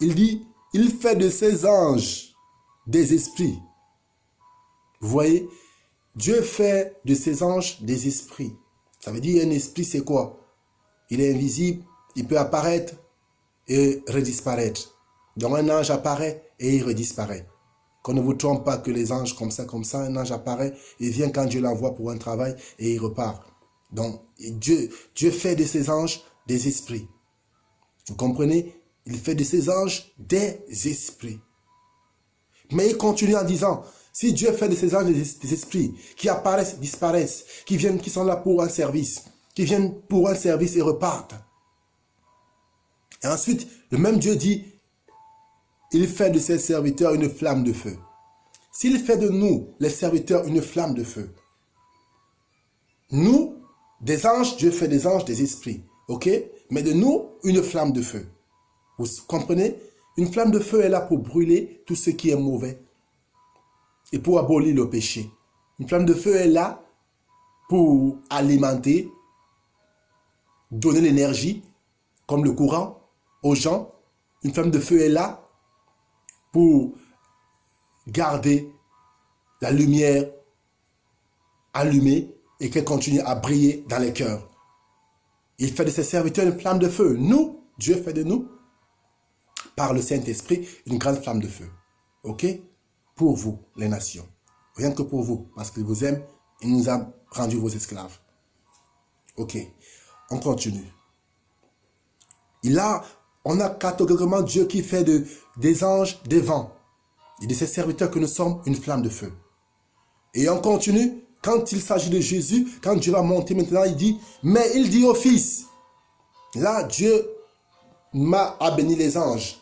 il dit, il fait de ses anges des esprits. Vous voyez? Dieu fait de ses anges des esprits. Ça veut dire un esprit, c'est quoi? Il est invisible, il peut apparaître et redisparaître. Donc un ange apparaît et il redisparaît. Qu'on ne vous trompe pas que les anges comme ça, un ange apparaît, il vient quand Dieu l'envoie pour un travail et il repart. Donc Dieu fait de ses anges des esprits. Vous comprenez? Il fait de ses anges des esprits. Mais il continue en disant, si Dieu fait de ses anges des esprits qui apparaissent, disparaissent, qui sont là pour un service, qui viennent pour un service et repartent. Et ensuite, le même Dieu dit, il fait de ses serviteurs une flamme de feu. S'il fait de nous, les serviteurs, une flamme de feu, nous, des anges, Dieu fait des anges, des esprits, ok? Mais de nous, une flamme de feu. Vous comprenez? Une flamme de feu est là pour brûler tout ce qui est mauvais et pour abolir le péché. Une flamme de feu est là pour alimenter, donner l'énergie, comme le courant, aux gens. Une flamme de feu est là pour garder la lumière allumée et qu'elle continue à briller dans les cœurs. Il fait de ses serviteurs une flamme de feu. Nous, Dieu fait de nous, par le Saint-Esprit, une grande flamme de feu. Ok? Pour vous, les nations. Rien que pour vous, parce qu'il vous aime, il nous a rendu vos esclaves. Ok, on continue. on a catégoriquement Dieu qui fait des anges des vents. Et de ses serviteurs que nous sommes une flamme de feu. Et on continue, quand il s'agit de Jésus, quand Dieu va monter maintenant, il dit, mais il dit au Fils, là Dieu a béni les anges.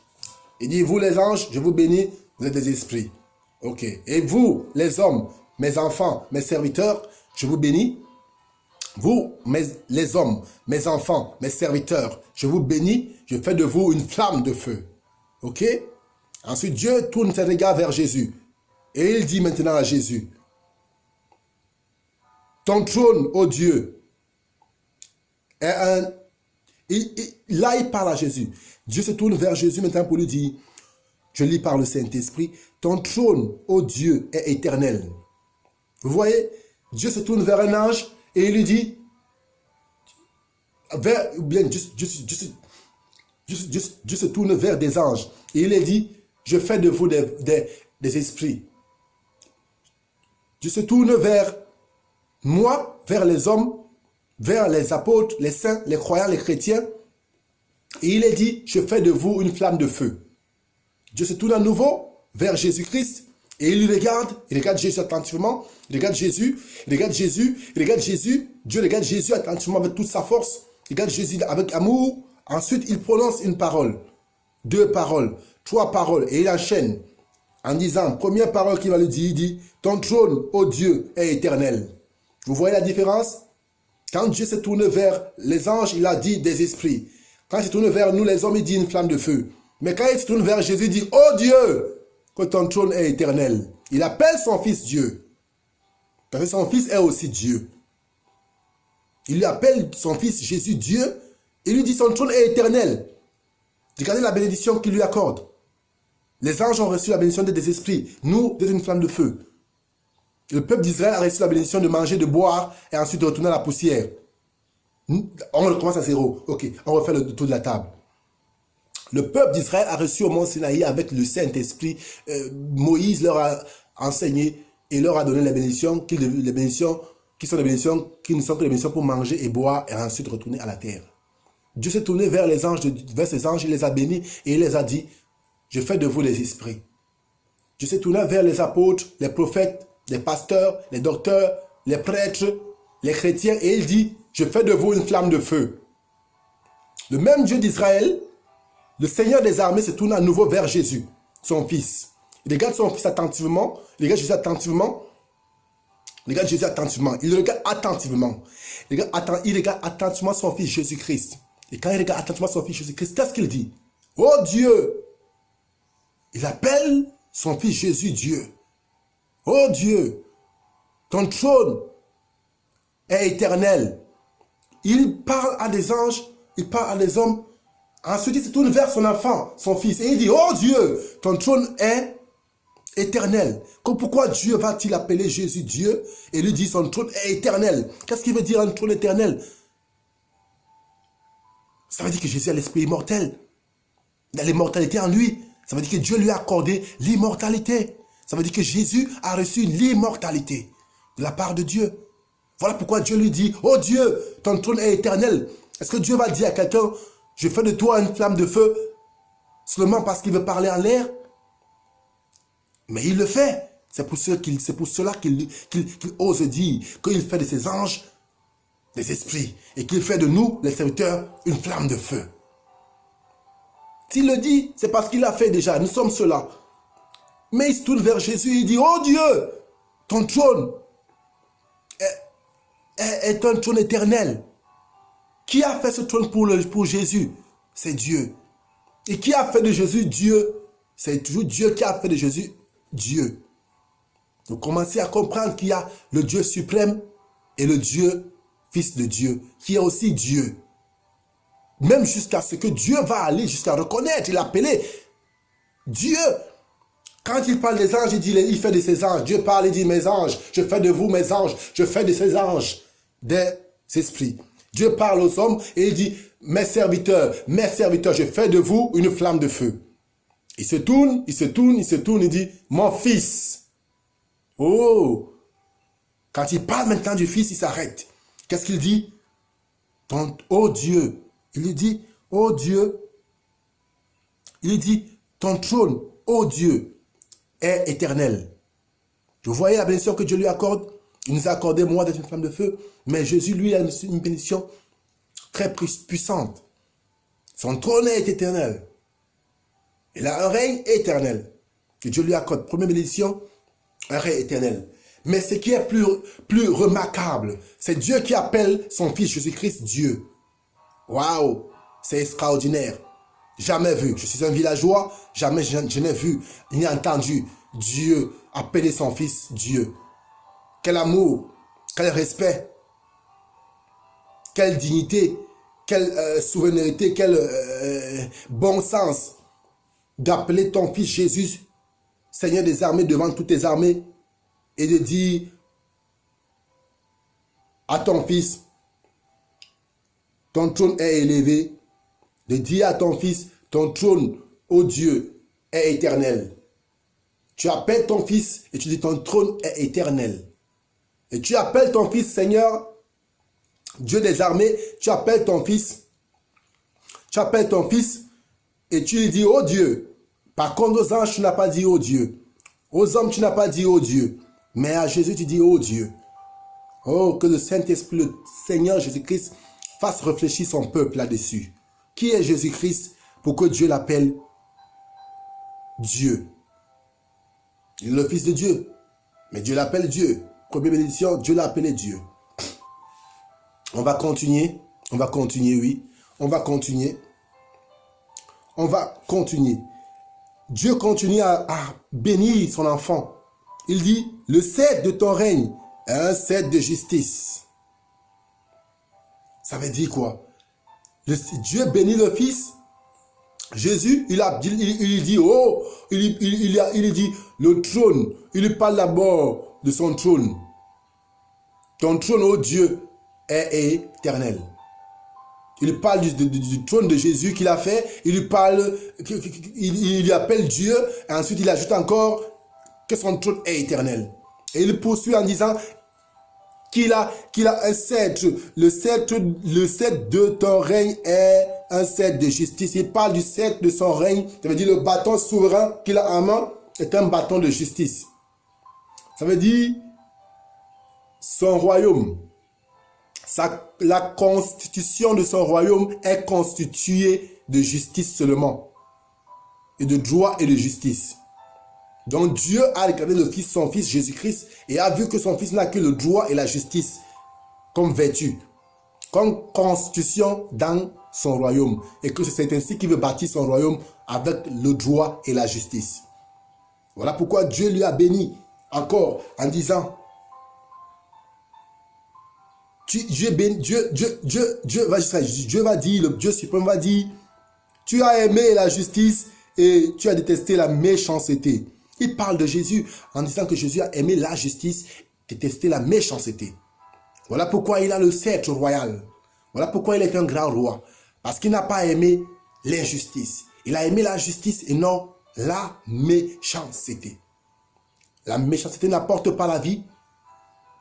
Il dit, vous les anges, je vous bénis, vous êtes des esprits. Ok. Et vous, les hommes, mes enfants, mes serviteurs, je vous bénis. Vous, les hommes, mes enfants, mes serviteurs, je vous bénis, je fais de vous une flamme de feu. Ok? Ensuite, Dieu tourne ses regards vers Jésus. Et il dit maintenant à Jésus, ton trône, ô Dieu, est un... Là, il parle à Jésus. Dieu se tourne vers Jésus maintenant pour lui dire, je lis par le Saint-Esprit, ton trône, ô Dieu, est éternel. Vous voyez, Dieu se tourne vers un ange et il lui dit, Dieu se tourne vers des anges et il lui dit, je fais de vous des esprits. Dieu se tourne vers moi, vers les hommes, vers les apôtres, les saints, les croyants, les chrétiens. Et il est dit, je fais de vous une flamme de feu. Dieu se tourne à nouveau vers Jésus-Christ et il regarde Jésus attentivement, il regarde Jésus, il regarde Jésus, il regarde Jésus, Dieu regarde Jésus attentivement avec toute sa force, il regarde Jésus avec amour, ensuite il prononce une parole, 2 paroles, 3 paroles et il enchaîne en disant, première parole qu'il va lui dire, il dit, ton trône, ô Dieu, est éternel. Vous voyez la différence? Quand Dieu se tourne vers les anges, il a dit des esprits. Quand il se tourne vers nous, les hommes, il dit une flamme de feu. Mais quand il se tourne vers Jésus, il dit, oh Dieu, que ton trône est éternel. Il appelle son fils Dieu. Parce que son fils est aussi Dieu. Il lui appelle son fils Jésus Dieu. Il lui dit, son trône est éternel. Regardez la bénédiction qu'il lui accorde. Les anges ont reçu la bénédiction des esprits. Nous, d'être une flamme de feu. Le peuple d'Israël a reçu la bénédiction de manger, de boire et ensuite de retourner à la poussière. On recommence à zéro. Ok, on refait le tour de la table. Le peuple d'Israël a reçu au mont Sinaï avec le Saint-Esprit. Moïse leur a enseigné et leur a donné les bénédictions, qui sont des bénédictions qui ne sont que des bénédictions pour manger et boire et ensuite retourner à la terre. Dieu s'est tourné vers les anges, vers ses anges, il les a bénis et il les a dit, je fais de vous les esprits. Dieu s'est tourné vers les apôtres, les prophètes, les pasteurs, les docteurs, les prêtres, les chrétiens, et il dit, je fais de vous une flamme de feu. Le même Dieu d'Israël, le Seigneur des armées se tourne à nouveau vers Jésus, son fils. Il regarde son fils attentivement, il regarde Jésus attentivement, il regarde Jésus attentivement, il regarde attentivement, il regarde attentivement son fils Jésus-Christ. Et quand il regarde attentivement son fils Jésus-Christ, qu'est-ce qu'il dit? Oh Dieu! Il appelle son fils Jésus Dieu. Oh Dieu, ton trône est éternel. Il parle à des anges, il parle à des hommes. Ensuite, il se tourne vers son enfant, son fils. Et il dit, oh Dieu, ton trône est éternel. Pourquoi Dieu va-t-il appeler Jésus Dieu et lui dit son trône est éternel? Qu'est-ce qu'il veut dire un trône éternel? Ça veut dire que Jésus a l'esprit immortel. Il a l'immortalité en lui. Ça veut dire que Dieu lui a accordé l'immortalité. Ça veut dire que Jésus a reçu l'immortalité de la part de Dieu. Voilà pourquoi Dieu lui dit, oh Dieu, ton trône est éternel. Est-ce que Dieu va dire à quelqu'un, je fais de toi une flamme de feu seulement parce qu'il veut parler en l'air? Mais il le fait. C'est pour cela qu'il ose dire qu'il fait de ses anges des esprits et qu'il fait de nous, les serviteurs, une flamme de feu. S'il le dit, c'est parce qu'il l'a fait déjà. Nous sommes ceux-là. Mais il se tourne vers Jésus et il dit, oh Dieu, ton trône est un trône éternel. Qui a fait ce trône pour Jésus? C'est Dieu. Et qui a fait de Jésus Dieu? C'est toujours Dieu qui a fait de Jésus Dieu. Vous commencez à comprendre qu'il y a le Dieu suprême et le Dieu, Fils de Dieu, qui est aussi Dieu. Même jusqu'à ce que Dieu va aller jusqu'à reconnaître, il appelait Dieu. Quand il parle des anges, il fait de ses anges. Dieu parle, il dit mes anges, je fais de vous mes anges, je fais de ces anges des esprits. Dieu parle aux hommes et il dit mes serviteurs, je fais de vous une flamme de feu. Il se tourne, il dit mon fils. Oh! Quand il parle maintenant du fils, il s'arrête. Qu'est-ce qu'il dit? Oh Dieu. Il lui dit, oh Dieu, Il dit, ton trône, ô Dieu, est éternel. Vous voyez la bénédiction que Dieu lui accorde? Il nous a accordé moi d'être une flamme de feu, mais Jésus, lui, a une bénédiction très puissante. Son trône est éternel. Il a un règne éternel que Dieu lui accorde. Première bénédiction, un règne éternel. Mais ce qui est plus remarquable, c'est Dieu qui appelle son fils Jésus-Christ Dieu. Waouh, c'est extraordinaire. Jamais vu. Je suis un villageois, jamais je n'ai vu ni entendu Dieu appeler son fils Dieu. Quel amour, quel respect, quelle dignité, quelle souveraineté, quel bon sens d'appeler ton fils Jésus, Seigneur des armées, devant toutes tes armées, et de dire à ton fils, ton trône est élevé, de dire à ton fils, ton trône, ô Dieu, est éternel. Tu appelles ton fils et tu dis, ton trône est éternel. Et tu appelles ton fils, Seigneur, Dieu des armées, tu appelles ton fils et tu lui dis, oh Dieu. Par contre, aux anges, tu n'as pas dit, oh Dieu. Aux hommes, tu n'as pas dit, oh Dieu. Mais à Jésus, tu dis, oh Dieu. Oh, que le Saint-Esprit, le Seigneur Jésus-Christ, fasse réfléchir son peuple là-dessus. Qui est Jésus-Christ pour que Dieu l'appelle Dieu? Il est le Fils de Dieu. Mais Dieu l'appelle Dieu. Première bénédiction, Dieu l'a appelé Dieu. On va continuer, oui. On va continuer. Dieu continue à bénir son enfant. Il dit, le cèdre de ton règne est un cèdre de justice. Ça veut dire quoi? Dieu bénit le Fils. Jésus, il dit, oh, il dit, le trône, il parle d'abord de son trône. Ton trône, ô Dieu, est éternel. Il parle du trône de Jésus qu'il a fait. Il lui appelle Dieu. Et ensuite, il ajoute encore que son trône est éternel. Et il poursuit en disant qu'il a un cèdre. Le cèdre de ton règne est un cèdre de justice. Il parle du cèdre de son règne. Ça veut dire le bâton souverain qu'il a en main est un bâton de justice. Ça veut dire son royaume. La constitution de son royaume est constituée de justice seulement. Et de droit et de justice. Donc Dieu a regardé son fils Jésus-Christ et a vu que son fils n'a que le droit et la justice comme vertu, comme constitution dans son royaume. Et que c'est ainsi qu'il veut bâtir son royaume avec le droit et la justice. Voilà pourquoi Dieu lui a béni encore en disant, Dieu va dire, le Dieu suprême va dire, tu as aimé la justice et tu as détesté la méchanceté. Il parle de Jésus en disant que Jésus a aimé la justice, détesté la méchanceté. Voilà pourquoi il a le sceptre royal. Voilà pourquoi il est un grand roi. Parce qu'il n'a pas aimé l'injustice. Il a aimé la justice et non la méchanceté. La méchanceté n'apporte pas la vie,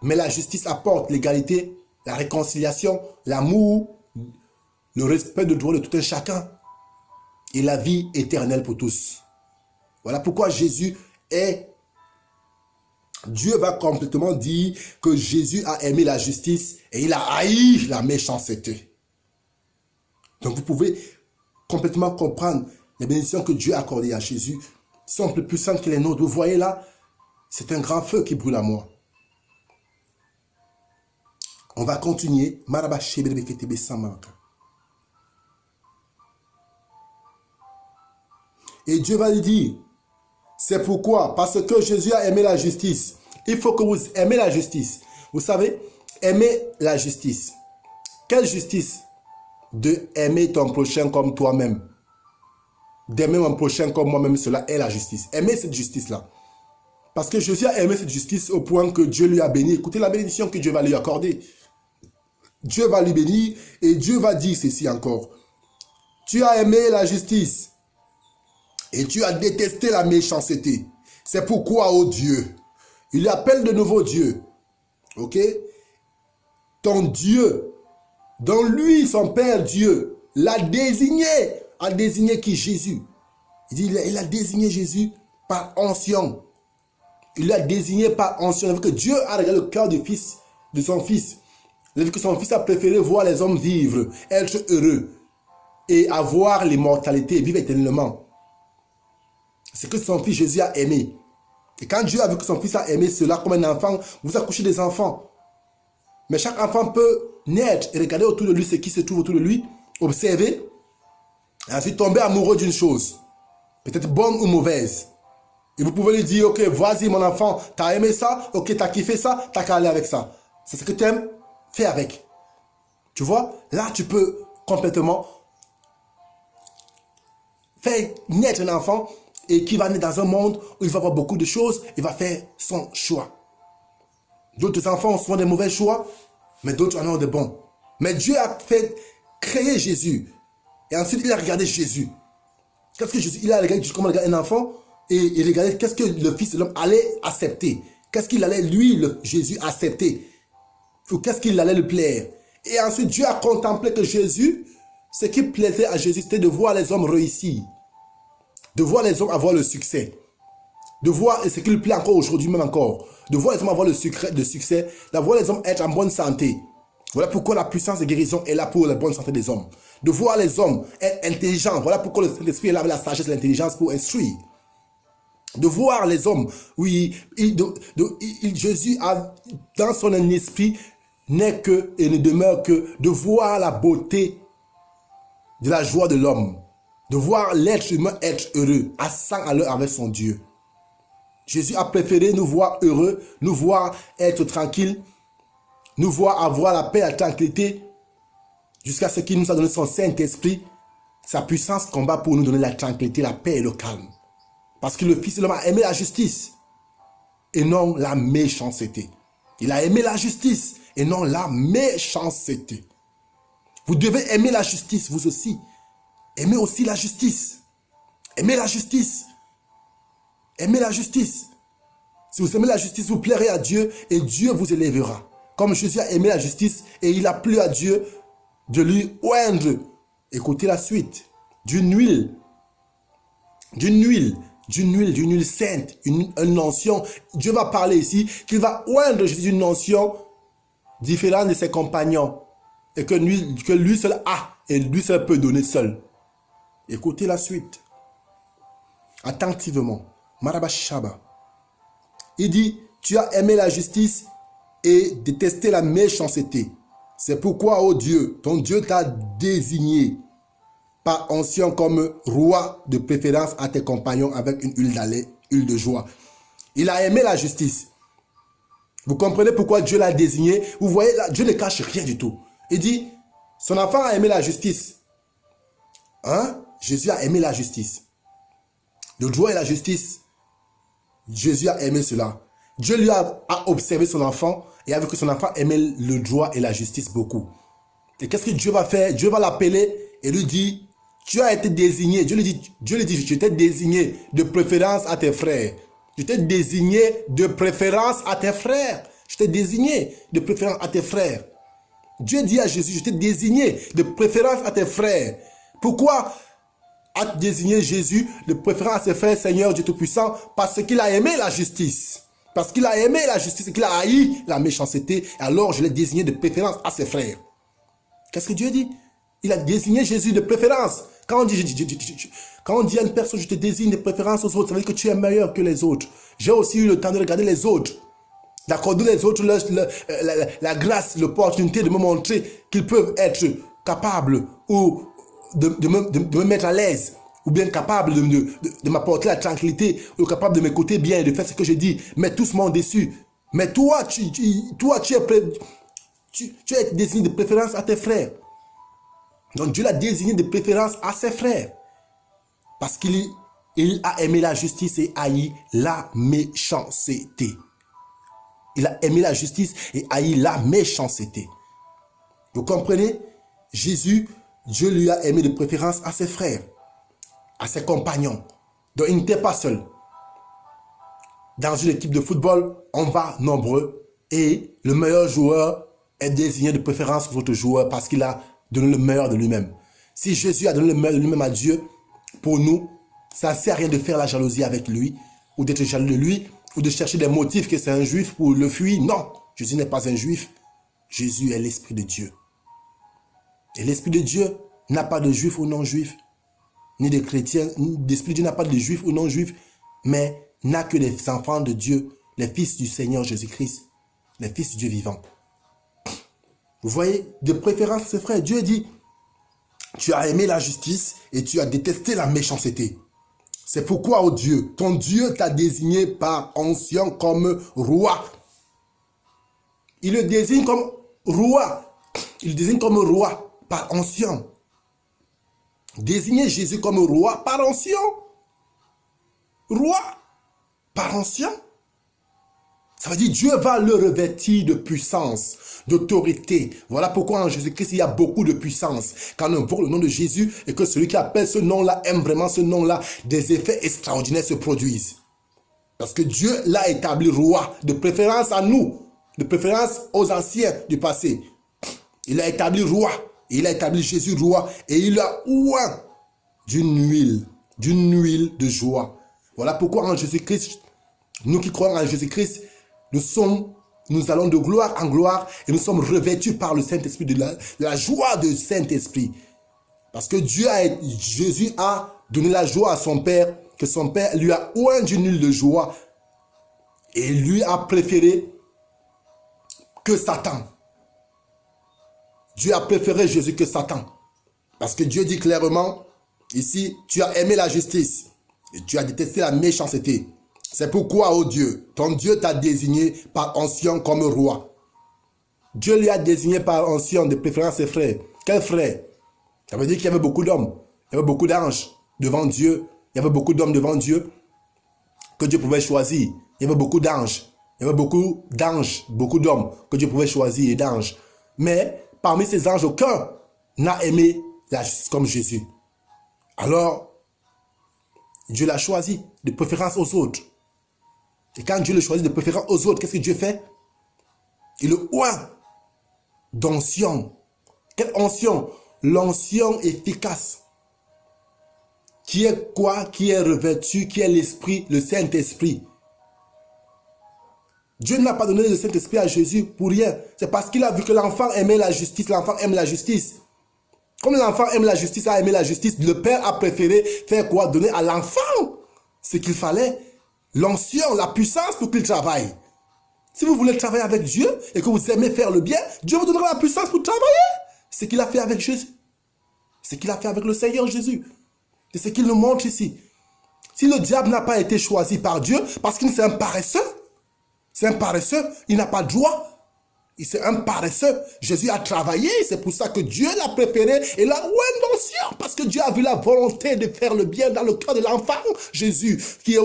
mais la justice apporte l'égalité, la réconciliation, l'amour, le respect de droit de tout un chacun et la vie éternelle pour tous. Voilà pourquoi Jésus est... Dieu va complètement dire que Jésus a aimé la justice et il a haï la méchanceté. Donc vous pouvez complètement comprendre les bénédictions que Dieu a accordées à Jésus sont plus puissantes que les nôtres. Vous voyez là, c'est un grand feu qui brûle à moi. On va continuer. Et Dieu va lui dire, c'est pourquoi, parce que Jésus a aimé la justice. Il faut que vous aimez la justice. Vous savez, aimer la justice. Quelle justice? De aimer ton prochain comme toi-même. D'aimer mon prochain comme moi-même, cela est la justice. Aimer cette justice-là. Parce que Jésus a aimé cette justice au point que Dieu lui a béni. Écoutez la bénédiction que Dieu va lui accorder. Dieu va lui bénir et Dieu va dire ceci encore. Tu as aimé la justice et tu as détesté la méchanceté. C'est pourquoi, oh Dieu, il appelle de nouveau Dieu. Ok? Ton Dieu, dont lui, son Père Dieu, l'a désigné. A désigné qui? Jésus. Il dit, il a désigné Jésus par onction. Il l'a désigné par onction. Il a vu que Dieu a regardé le cœur de son fils. Il a vu que son fils a préféré voir les hommes vivre, être heureux et avoir l'immortalité, vivre éternellement. C'est que son fils Jésus a aimé. Et quand Dieu a vu que son fils a aimé cela comme un enfant, vous accouchez des enfants. Mais chaque enfant peut naître et regarder autour de lui ce qui se trouve autour de lui, observer, et ensuite tomber amoureux d'une chose, peut-être bonne ou mauvaise. Et vous pouvez lui dire, ok, vas-y mon enfant, t'as aimé ça, ok, t'as kiffé ça, t'as qu'à aller avec ça. C'est ce que t'aimes, fais avec. Tu vois, là tu peux complètement faire naître un enfant et qui va naître dans un monde où il va avoir beaucoup de choses, il va faire son choix. D'autres enfants ont souvent des mauvais choix, mais d'autres en ont de bons. Mais Dieu a fait créer Jésus. Et ensuite, il a regardé Jésus. Qu'est-ce que Jésus, il a regardé comment regarder un enfant et il regardait qu'est-ce que le Fils de l'homme allait accepter. Qu'est-ce qu'il allait, lui, Jésus, accepter. Ou qu'est-ce qu'il allait lui plaire. Et ensuite, Dieu a contemplé que Jésus, ce qui plaisait à Jésus, c'était de voir les hommes réussir. De voir les hommes avoir le succès. De voir ce qui lui plaît encore aujourd'hui, même encore. De voir les hommes avoir le succès, de voir les hommes être en bonne santé. Voilà pourquoi la puissance de guérison est là pour la bonne santé des hommes. De voir les hommes être intelligents. Voilà pourquoi le Saint-Esprit est là avec la sagesse et l'intelligence pour instruire. De voir les hommes, oui, Jésus a dans son esprit n'est que et ne demeure que de voir la beauté de la joie de l'homme. De voir l'être humain être heureux, à 100 à l'heure avec son Dieu. Jésus a préféré nous voir heureux, nous voir être tranquilles, nous voir avoir la paix, la tranquillité, jusqu'à ce qu'il nous a donné son Saint-Esprit, sa puissance combat pour nous donner la tranquillité, la paix et le calme. Parce que le Fils de l'homme a aimé la justice et non la méchanceté. Il a aimé la justice et non la méchanceté. Vous devez aimer la justice, vous aussi. Aimez aussi la justice. Aimez la justice. Aimez la justice. Si vous aimez la justice, vous plairez à Dieu et Dieu vous élèvera. Comme Jésus a aimé la justice et il a plu à Dieu de lui oindre. Écoutez la suite. D'une huile sainte, une onction. Dieu va parler ici qu'il va oindre Jésus d'une onction différente de ses compagnons. Et que lui seul a et lui seul peut donner seul. Écoutez la suite. Attentivement. Marabashaba. Il dit, tu as aimé la justice et détesté la méchanceté. C'est pourquoi, ô Dieu, ton Dieu t'a désigné par onction comme roi de préférence à tes compagnons avec une huile de joie. Il a aimé la justice. Vous comprenez pourquoi Dieu l'a désigné? Vous voyez, là, Dieu ne cache rien du tout. Il dit, son enfant a aimé la justice. Hein? Jésus a aimé la justice. Le droit et la justice, Jésus a aimé cela. Dieu lui a observé son enfant et a vu que son enfant aimait le droit et la justice beaucoup. Et qu'est-ce que Dieu va faire? Dieu va l'appeler et lui dit, tu as été désigné. Dieu lui dit, je t'ai désigné de préférence à tes frères. Je t'ai désigné de préférence à tes frères. Je t'ai désigné de préférence à tes frères. Dieu dit à Jésus, je t'ai désigné de préférence à tes frères. Pourquoi a désigné Jésus de préférence à ses frères, Seigneur Dieu Tout-Puissant? Parce qu'il a aimé la justice. Parce qu'il a aimé la justice et qu'il a haï la méchanceté. Alors je l'ai désigné de préférence à ses frères. Qu'est-ce que Dieu dit? Il a désigné Jésus de préférence. Quand on dit à une personne, je te désigne de préférence aux autres, ça veut dire que tu es meilleur que les autres. J'ai aussi eu le temps de regarder les autres. D'accorder les autres la grâce, l'opportunité de me montrer qu'ils peuvent être capables ou de me mettre à l'aise, ou bien capable de m'apporter la tranquillité, ou capable de m'écouter bien et de faire ce que je dis. Mais tous m'ont déçu. Mais toi, tu as été désigné de préférence à tes frères. Donc Dieu l'a désigné de préférence à ses frères. Parce qu'il a aimé la justice et haï la méchanceté. Il a aimé la justice et haï la méchanceté. Vous comprenez? Jésus, Dieu lui a aimé de préférence à ses frères, à ses compagnons. Donc il n'était pas seul. Dans une équipe de football, on va nombreux et le meilleur joueur est désigné de préférence aux autres joueurs parce qu'il a donné le meilleur de lui-même. Si Jésus a donné le meilleur de lui-même à Dieu, pour nous, Ça ne sert à rien de faire la jalousie avec lui, ou d'être jaloux de lui, ou de chercher des motifs que c'est un juif pour le fuir. Non, Jésus n'est pas un juif. Jésus est l'Esprit de Dieu. Et l'Esprit de Dieu n'a pas de juif ou non-juif, ni de chrétien. L'Esprit de Dieu n'a pas de juif ou non-juif, mais n'a que les enfants de Dieu, les fils du Seigneur Jésus-Christ, les fils du Dieu vivant. Vous voyez, de préférence, c'est frère, Dieu dit, tu as aimé la justice et tu as détesté la méchanceté. C'est pourquoi, ô Dieu, ton Dieu t'a désigné par onction comme roi. Il le désigne comme roi. Il le désigne comme roi par onction. Désigner Jésus comme roi par onction. Roi par onction. Ça veut dire Dieu va le revêtir de puissance, d'autorité. Voilà pourquoi en Jésus-Christ, il y a beaucoup de puissance. Quand on invoque le nom de Jésus et que celui qui appelle ce nom-là aime vraiment ce nom-là, des effets extraordinaires se produisent. Parce que Dieu l'a établi roi, de préférence à nous, de préférence aux anciens du passé. Il a établi roi, il a établi Jésus roi et il a oint d'une huile de joie. Voilà pourquoi en Jésus-Christ, nous qui croyons en Jésus-Christ, nous allons de gloire en gloire et nous sommes revêtus par le Saint-Esprit, de la joie du Saint-Esprit. Parce que Jésus a donné la joie à son Père, que son Père lui a oint d'une huile de joie et lui a préféré que Satan. Dieu a préféré Jésus que Satan. Parce que Dieu dit clairement, ici, tu as aimé la justice et tu as détesté la méchanceté. C'est pourquoi, ô Dieu, ton Dieu t'a désigné par onction comme roi. Dieu lui a désigné par onction, de préférence ses frères. Quels frères? Ça veut dire qu'il y avait beaucoup d'hommes, il y avait beaucoup d'anges devant Dieu, il y avait beaucoup d'hommes devant Dieu que Dieu pouvait choisir. Il y avait beaucoup d'anges, il y avait beaucoup d'hommes que Dieu pouvait choisir et d'anges. Mais parmi ces anges, aucun n'a aimé la justice comme Jésus. Alors, Dieu l'a choisi de préférence aux autres. Et quand Dieu le choisit de préférence aux autres, qu'est-ce que Dieu fait? Il le oint d'onction. Quelle onction? L'onction efficace. Qui est quoi? Qui est revêtu? Qui est l'Esprit? Le Saint-Esprit. Dieu n'a pas donné le Saint-Esprit à Jésus pour rien. C'est parce qu'il a vu que l'enfant aimait la justice. L'enfant aime la justice. Comme l'enfant aime la justice, a aimé la justice, le Père a préféré faire quoi? Donner à l'enfant ce qu'il fallait. L'onction, la puissance pour qu'il travaille. Si vous voulez travailler avec Dieu et que vous aimez faire le bien, Dieu vous donnera la puissance pour travailler. C'est ce qu'il a fait avec Jésus. C'est ce qu'il a fait avec le Seigneur Jésus. C'est ce qu'il nous montre ici. Si le diable n'a pas été choisi par Dieu, parce qu'il c'est un paresseux, il n'a pas de droit. C'est un paresseux. Jésus a travaillé, c'est pour ça que Dieu l'a préféré et l'a oint d'onction, parce que Dieu a vu la volonté de faire le bien dans le cœur de l'enfant Jésus, qui est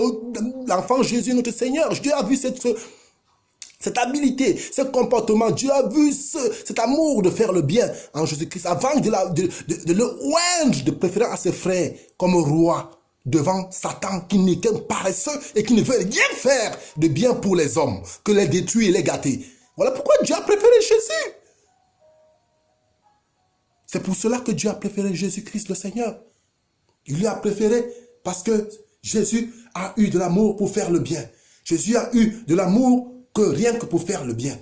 l'enfant Jésus, notre Seigneur. Dieu a vu cette habilité, ce comportement. Dieu a vu cet amour de faire le bien en Jésus-Christ, avant de le oindre, de préférer à ses frères comme roi devant Satan, qui n'est qu'un paresseux et qui ne veut rien faire de bien pour les hommes, que les détruire et les gâter. Voilà pourquoi Dieu a préféré Jésus. C'est pour cela que Dieu a préféré Jésus-Christ le Seigneur. Il lui a préféré parce que Jésus a eu de l'amour pour faire le bien. Jésus a eu de l'amour que rien que pour faire le bien.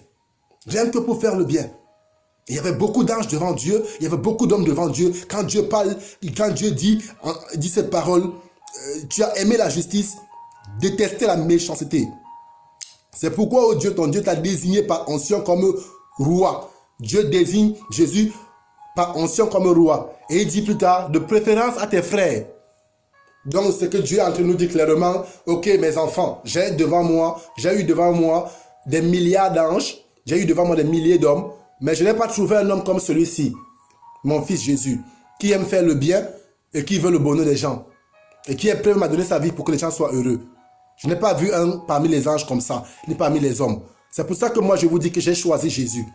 Rien que pour faire le bien. Il y avait beaucoup d'anges devant Dieu, il y avait beaucoup d'hommes devant Dieu. Quand Dieu parle, quand Dieu dit cette parole, tu as aimé la justice, détesté la méchanceté. C'est pourquoi, oh Dieu, ton Dieu t'a désigné par onction comme roi. Dieu désigne Jésus par onction comme roi. Et il dit plus tard, de préférence à tes frères. Donc, ce que Dieu est en train de nous dire clairement, ok, mes enfants, j'ai eu devant moi des milliards d'anges, j'ai eu devant moi des milliers d'hommes, mais je n'ai pas trouvé un homme comme celui-ci, mon fils Jésus, qui aime faire le bien et qui veut le bonheur des gens, et qui est prêt à donner sa vie pour que les gens soient heureux. Je n'ai pas vu un parmi les anges comme ça, ni parmi les hommes. C'est pour ça que moi je vous dis que j'ai choisi Jésus.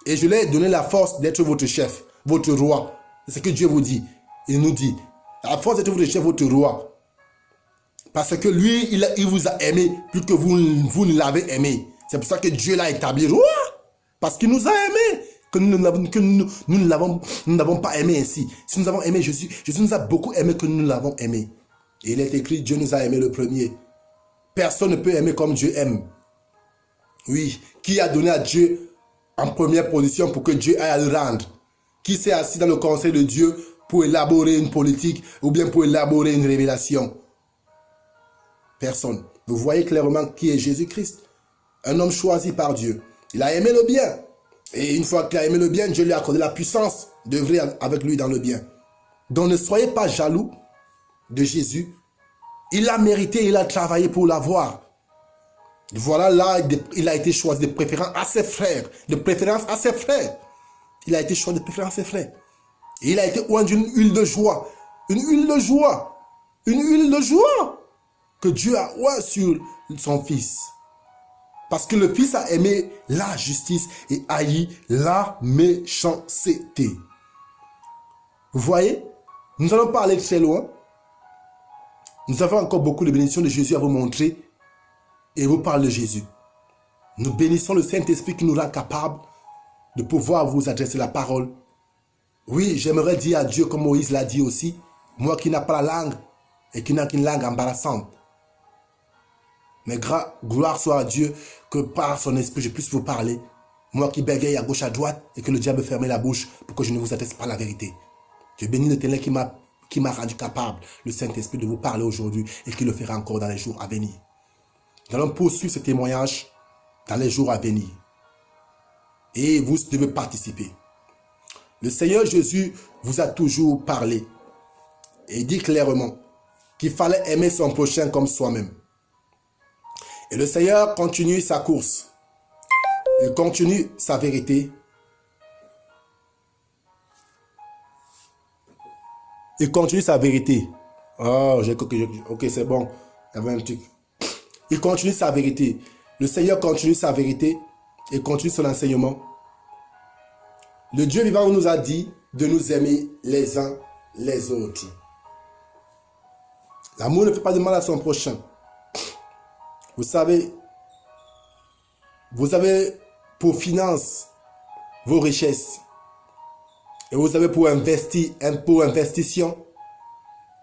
Et je lui ai donné la force d'être votre chef, votre roi. C'est ce que Dieu vous dit. Il nous dit, la force d'être votre chef, votre roi. Parce que lui, il vous a aimé plus que vous ne l'avez aimé. C'est pour ça que Dieu l'a établi roi. Parce qu'il nous a aimés. Que nous ne l'avons pas aimé ainsi. Si nous avons aimé Jésus, Jésus nous a beaucoup aimé que nous l'avons aimé. Et il est écrit, Dieu nous a aimés le premier. Personne ne peut aimer comme Dieu aime. Oui, qui a donné à Dieu en première position pour que Dieu aille à le rendre? Qui s'est assis dans le conseil de Dieu pour élaborer une politique ou bien pour élaborer une révélation? Personne. Vous voyez clairement qui est Jésus-Christ. Un homme choisi par Dieu. Il a aimé le bien. Et une fois qu'il a aimé le bien, Dieu lui a accordé la puissance d'œuvrer avec lui dans le bien. Donc ne soyez pas jaloux de Jésus. Il a mérité, il a travaillé pour l'avoir. Voilà, là, il a été choisi de préférence à ses frères. De préférence à ses frères. Il a été choisi de préférence à ses frères. Et il a été oint d'une huile de joie. Une huile de joie. Une huile de joie que Dieu a oint sur son fils. Parce que le fils a aimé la justice et haï la méchanceté. Vous voyez, nous allons pas aller très loin. Nous avons encore beaucoup de bénédictions de Jésus à vous montrer et vous parler de Jésus. Nous bénissons le Saint-Esprit qui nous rend capable de pouvoir vous adresser la parole. Oui, j'aimerais dire à Dieu comme Moïse l'a dit aussi, moi qui n'ai pas la langue et qui n'a qu'une langue embarrassante. Mais gloire soit à Dieu que par son esprit je puisse vous parler. Moi qui bégaye à gauche à droite et que le diable ferme la bouche pour que je ne vous adresse pas la vérité. Je bénis l'Éternel qui m'a rendu capable, le Saint-Esprit, de vous parler aujourd'hui et qui le fera encore dans les jours à venir. Nous allons poursuivre ce témoignage dans les jours à venir. Et vous devez participer. Le Seigneur Jésus vous a toujours parlé et dit clairement qu'il fallait aimer son prochain comme soi-même. Et le Seigneur continue sa course. Il continue sa vérité. Il continue sa vérité. Oh, ok, c'est bon. Il y avait un truc. Il continue sa vérité. Le Seigneur continue sa vérité et continue son enseignement. Le Dieu vivant nous a dit de nous aimer les uns les autres. L'amour ne fait pas de mal à son prochain. Vous savez, vous avez pour finance vos richesses et vous avez pour investition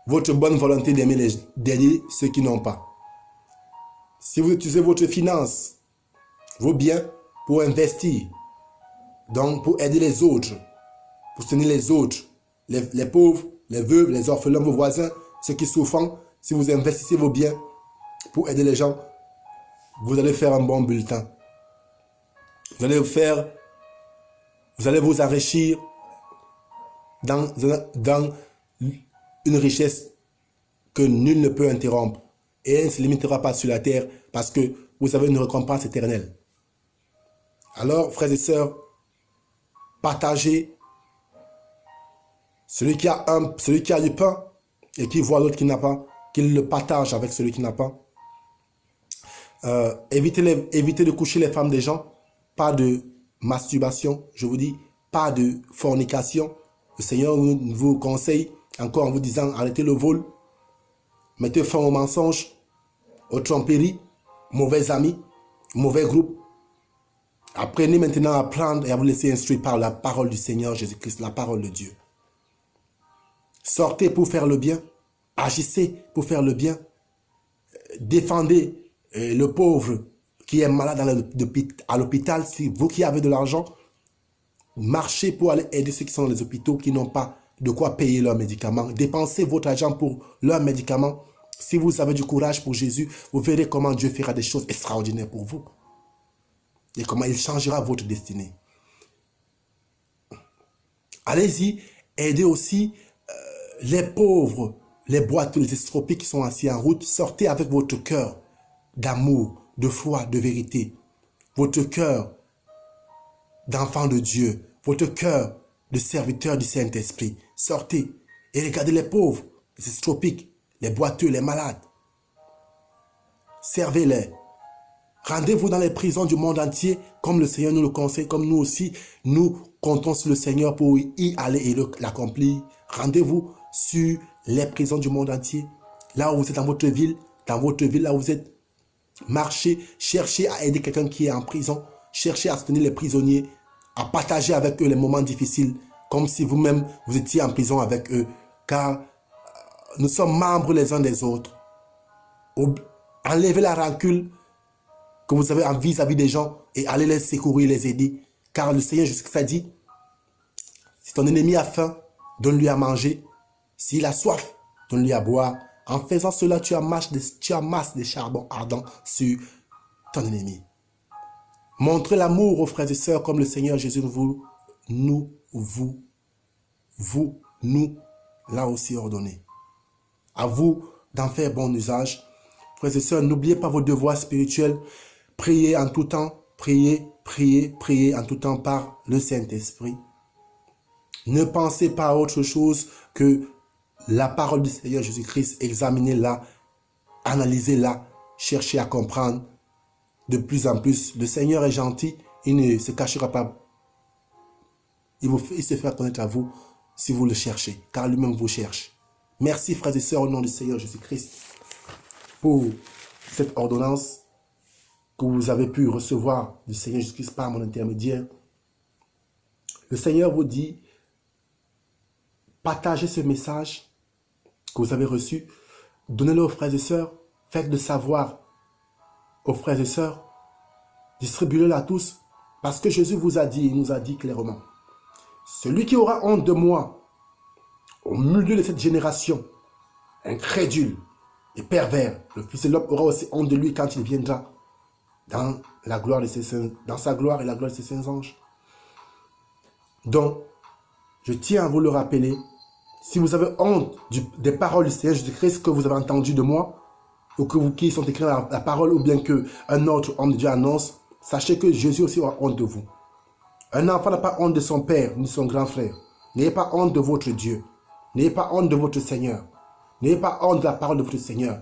votre bonne volonté d'aider ceux qui n'ont pas. Si vous utilisez votre finance, vos biens pour investir, donc pour aider les autres, pour soutenir les autres, les pauvres, les veuves, les orphelins, vos voisins, ceux qui souffrent, si vous investissez vos biens pour aider les gens, vous allez faire un bon bulletin. Vous allez vous enrichir dans une richesse que nul ne peut interrompre. Et elle ne se limitera pas sur la terre parce que vous avez une récompense éternelle. Alors, frères et sœurs, partagez. Celui qui a du pain et qui voit l'autre qui n'a pas, qu'il le partage avec celui qui n'a pas. Évitez de coucher les femmes des gens. Pas de masturbation, je vous dis, pas de fornication. Le Seigneur vous conseille, encore en vous disant, arrêtez le vol, mettez fin au mensonge, aux tromperies, mauvais amis, mauvais groupes. Apprenez maintenant à apprendre et à vous laisser instruire par la parole du Seigneur Jésus-Christ, la parole de Dieu. Sortez pour faire le bien, agissez pour faire le bien, défendez le pauvre qui est malade à l'hôpital. Si vous qui avez de l'argent, marchez pour aller aider ceux qui sont dans les hôpitaux, qui n'ont pas de quoi payer leurs médicaments. Dépensez votre argent pour leurs médicaments. Si vous avez du courage pour Jésus, vous verrez comment Dieu fera des choses extraordinaires pour vous. Et comment il changera votre destinée. Allez-y, aidez aussi les pauvres, les boiteux, les estropiés qui sont assis en route. Sortez avec votre cœur d'amour, de foi, de vérité. Votre cœur d'enfant de Dieu. Votre cœur de serviteur du Saint-Esprit. Sortez et regardez les pauvres, les estropiques, les boiteux, les malades. Servez-les. Rendez-vous dans les prisons du monde entier, comme le Seigneur nous le conseille, comme nous aussi, nous comptons sur le Seigneur pour y aller et l'accomplir. Rendez-vous sur les prisons du monde entier. Là où vous êtes dans votre ville, là où vous êtes, marchez, cherchez à aider quelqu'un qui est en prison, cherchez à soutenir les prisonniers, à partager avec eux les moments difficiles, comme si vous-même vous étiez en prison avec eux, car nous sommes membres les uns des autres. Enlevez la rancune que vous avez vis-à-vis des gens et allez les secourir, les aider. Car le Seigneur Jésus-Christ a dit, si ton ennemi a faim, donne-lui à manger. S'il a soif, donne-lui à boire. En faisant cela, tu amasses des charbons ardents sur ton ennemi. Montrez l'amour aux frères et sœurs comme le Seigneur Jésus nous l'a aussi ordonné. À vous d'en faire bon usage. Frères et sœurs, n'oubliez pas vos devoirs spirituels. Priez en tout temps. Priez en tout temps par le Saint-Esprit. Ne pensez pas à autre chose que la parole du Seigneur Jésus-Christ. Examinez-la, analysez-la, cherchez à comprendre de plus en plus. Le Seigneur est gentil, il ne se cachera pas. Il se fera connaître à vous si vous le cherchez, car lui-même vous cherche. Merci frères et sœurs au nom du Seigneur Jésus-Christ pour cette ordonnance que vous avez pu recevoir du Seigneur Jésus-Christ par mon intermédiaire. Le Seigneur vous dit, partagez ce message que vous avez reçu, donnez-le aux frères et sœurs, faites-le savoir aux frères et sœurs, distribuez-le à tous, parce que Jésus vous a dit, il nous a dit clairement, celui qui aura honte de moi, au milieu de cette génération, incrédule et pervers, le Fils de l'homme aura aussi honte de lui quand il viendra dans la gloire de dans sa gloire et la gloire de ses saints anges. Donc, je tiens à vous le rappeler, si vous avez honte des paroles du Seigneur Jésus-Christ que vous avez entendues de moi, ou que vous qui sont écrits dans la parole, ou bien qu'un autre homme de Dieu annonce, sachez que Jésus aussi aura honte de vous. Un enfant n'a pas honte de son père, ni de son grand frère. N'ayez pas honte de votre Dieu. N'ayez pas honte de votre Seigneur. N'ayez pas honte de la parole de votre Seigneur.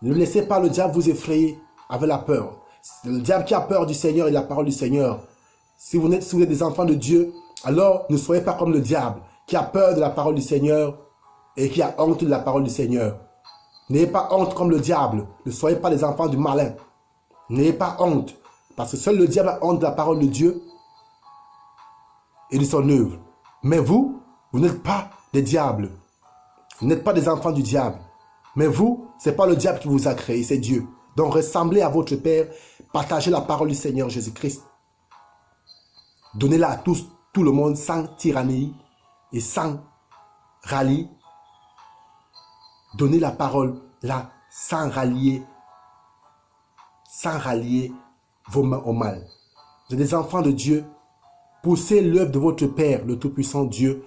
Ne laissez pas le diable vous effrayer avec la peur. C'est le diable qui a peur du Seigneur et de la parole du Seigneur. Si vous êtes des enfants de Dieu, alors ne soyez pas comme le diable qui a peur de la parole du Seigneur et qui a honte de la parole du Seigneur. N'ayez pas honte comme le diable. Ne soyez pas les enfants du malin. N'ayez pas honte. Parce que seul le diable a honte de la parole de Dieu et de son œuvre. Mais vous n'êtes pas des diables. Vous n'êtes pas des enfants du diable. Mais vous, ce n'est pas le diable qui vous a créé, c'est Dieu. Donc ressemblez à votre Père. Partagez la parole du Seigneur Jésus-Christ. Donnez-la à tous, tout le monde, sans tyrannie et sans rallye. Donnez la parole là, sans rallier vos mains au mal. Vous êtes des enfants de Dieu. Poussez l'œuvre de votre Père, le Tout-Puissant Dieu,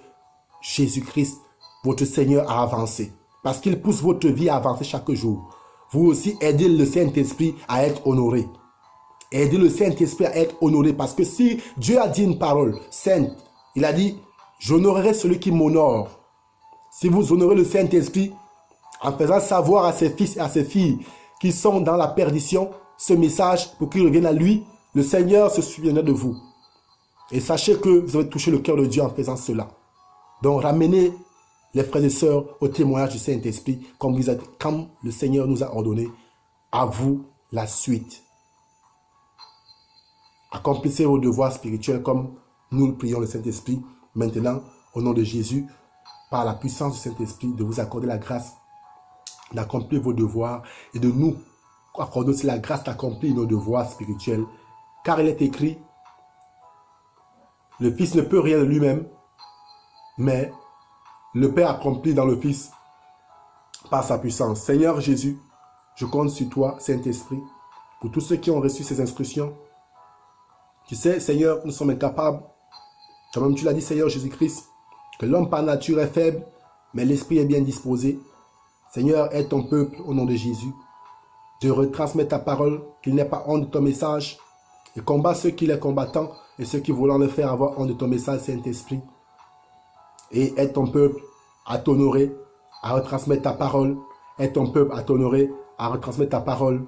Jésus-Christ, votre Seigneur, à avancer. Parce qu'il pousse votre vie à avancer chaque jour. Vous aussi, aidez le Saint-Esprit à être honoré. Aidez le Saint-Esprit à être honoré. Parce que si Dieu a dit une parole sainte, il a dit, j'honorerai celui qui m'honore. Si vous honorez le Saint-Esprit, en faisant savoir à ses fils et à ses filles qui sont dans la perdition, ce message pour qu'ils reviennent à lui, le Seigneur se souviendra de vous. Et sachez que vous avez touché le cœur de Dieu en faisant cela. Donc ramenez les frères et sœurs au témoignage du Saint-Esprit comme le Seigneur nous a ordonné. À vous la suite. Accomplissez vos devoirs spirituels comme nous le prions le Saint-Esprit. Maintenant, au nom de Jésus, par la puissance du Saint-Esprit, de vous accorder la grâce d'accomplir vos devoirs et de nous accorder aussi la grâce d'accomplir nos devoirs spirituels. Car il est écrit, le Fils ne peut rien de lui-même, mais le Père accomplit dans le Fils par sa puissance. Seigneur Jésus, je compte sur toi, Saint-Esprit, pour tous ceux qui ont reçu ces instructions. Tu sais, Seigneur, nous sommes incapables. Comme tu l'as dit, Seigneur Jésus-Christ, que l'homme par nature est faible, mais l'esprit est bien disposé. Seigneur, aide ton peuple au nom de Jésus, de retransmettre ta parole, qu'il n'ait pas honte de ton message, et combat ceux qui les combattant et ceux qui voulant le faire avoir honte de ton message, Saint-Esprit. Et aide ton peuple à t'honorer, à retransmettre ta parole. Aide ton peuple à t'honorer, à retransmettre ta parole.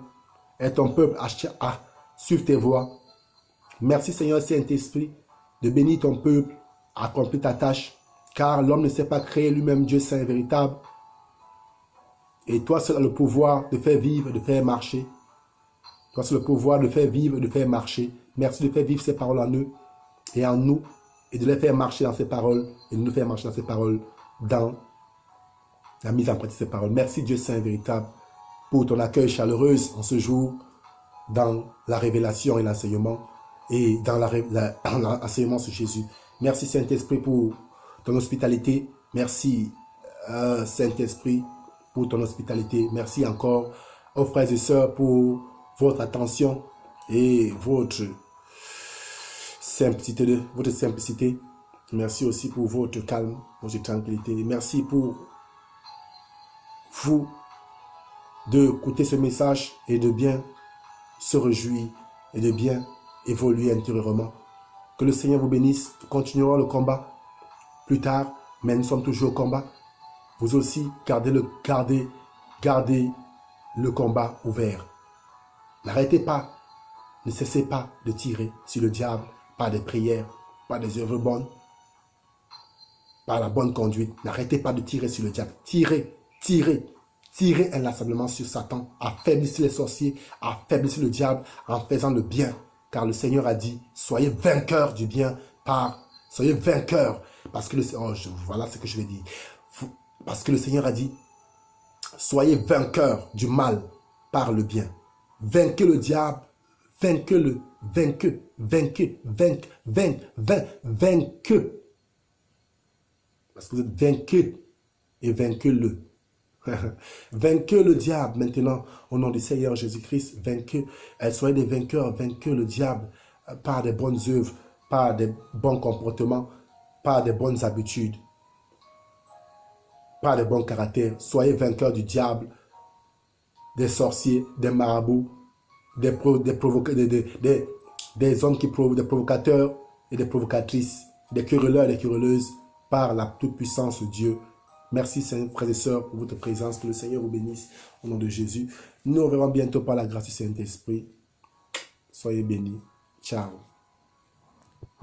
Aide ton peuple à suivre tes voies. Merci Seigneur Saint-Esprit de bénir ton peuple, à accomplir ta tâche, car l'homme ne s'est pas créé lui-même Dieu saint et véritable. Et toi seul as le pouvoir de faire vivre et de faire marcher. Toi seul as le pouvoir de faire vivre et de faire marcher. Merci de faire vivre ces paroles en eux et en nous, et de les faire marcher dans ces paroles, et de nous faire marcher dans ces paroles dans la mise en pratique de ces paroles. Merci Dieu Saint véritable pour ton accueil chaleureux en ce jour dans la révélation et l'enseignement et dans l'enseignement sur Jésus. Merci Saint-Esprit pour ton hospitalité. Merci Saint-Esprit pour ton hospitalité. Merci encore aux frères et sœurs pour votre attention et votre simplicité. Merci aussi pour votre calme, votre tranquillité. Merci pour vous d'écouter ce message et de bien se réjouir et de bien évoluer intérieurement. Que le Seigneur vous bénisse. Nous continuerons le combat plus tard, mais nous sommes toujours au combat. Vous aussi, gardez le combat ouvert. N'arrêtez pas, ne cessez pas de tirer sur le diable par des prières, par des œuvres bonnes, par la bonne conduite. N'arrêtez pas de tirer sur le diable. Tirez inlassablement sur Satan, affaiblissez les sorciers, affaiblissez le diable en faisant le bien. Car le Seigneur a dit, soyez vainqueurs du bien soyez vainqueurs. Parce que voilà ce que je vais dire. Parce que le Seigneur a dit, soyez vainqueurs du mal par le bien. Vainquez le diable, vainquez-le, vainquez. Parce que vous êtes vainqueux et vainquez-le. Vainquez le diable maintenant au nom du Seigneur Jésus-Christ. Soyez des vainqueurs, vainquez le diable par des bonnes œuvres, par des bons comportements, par des bonnes habitudes, par des bons caractères. Soyez vainqueurs du diable, des sorciers, des marabouts, des hommes qui provoquent, des provocateurs et des provocatrices, des querelleurs et des querelleuses par la toute-puissance de Dieu. Merci, frères et sœurs, pour votre présence. Que le Seigneur vous bénisse au nom de Jésus. Nous nous reverrons bientôt par la grâce du Saint-Esprit. Soyez bénis. Ciao.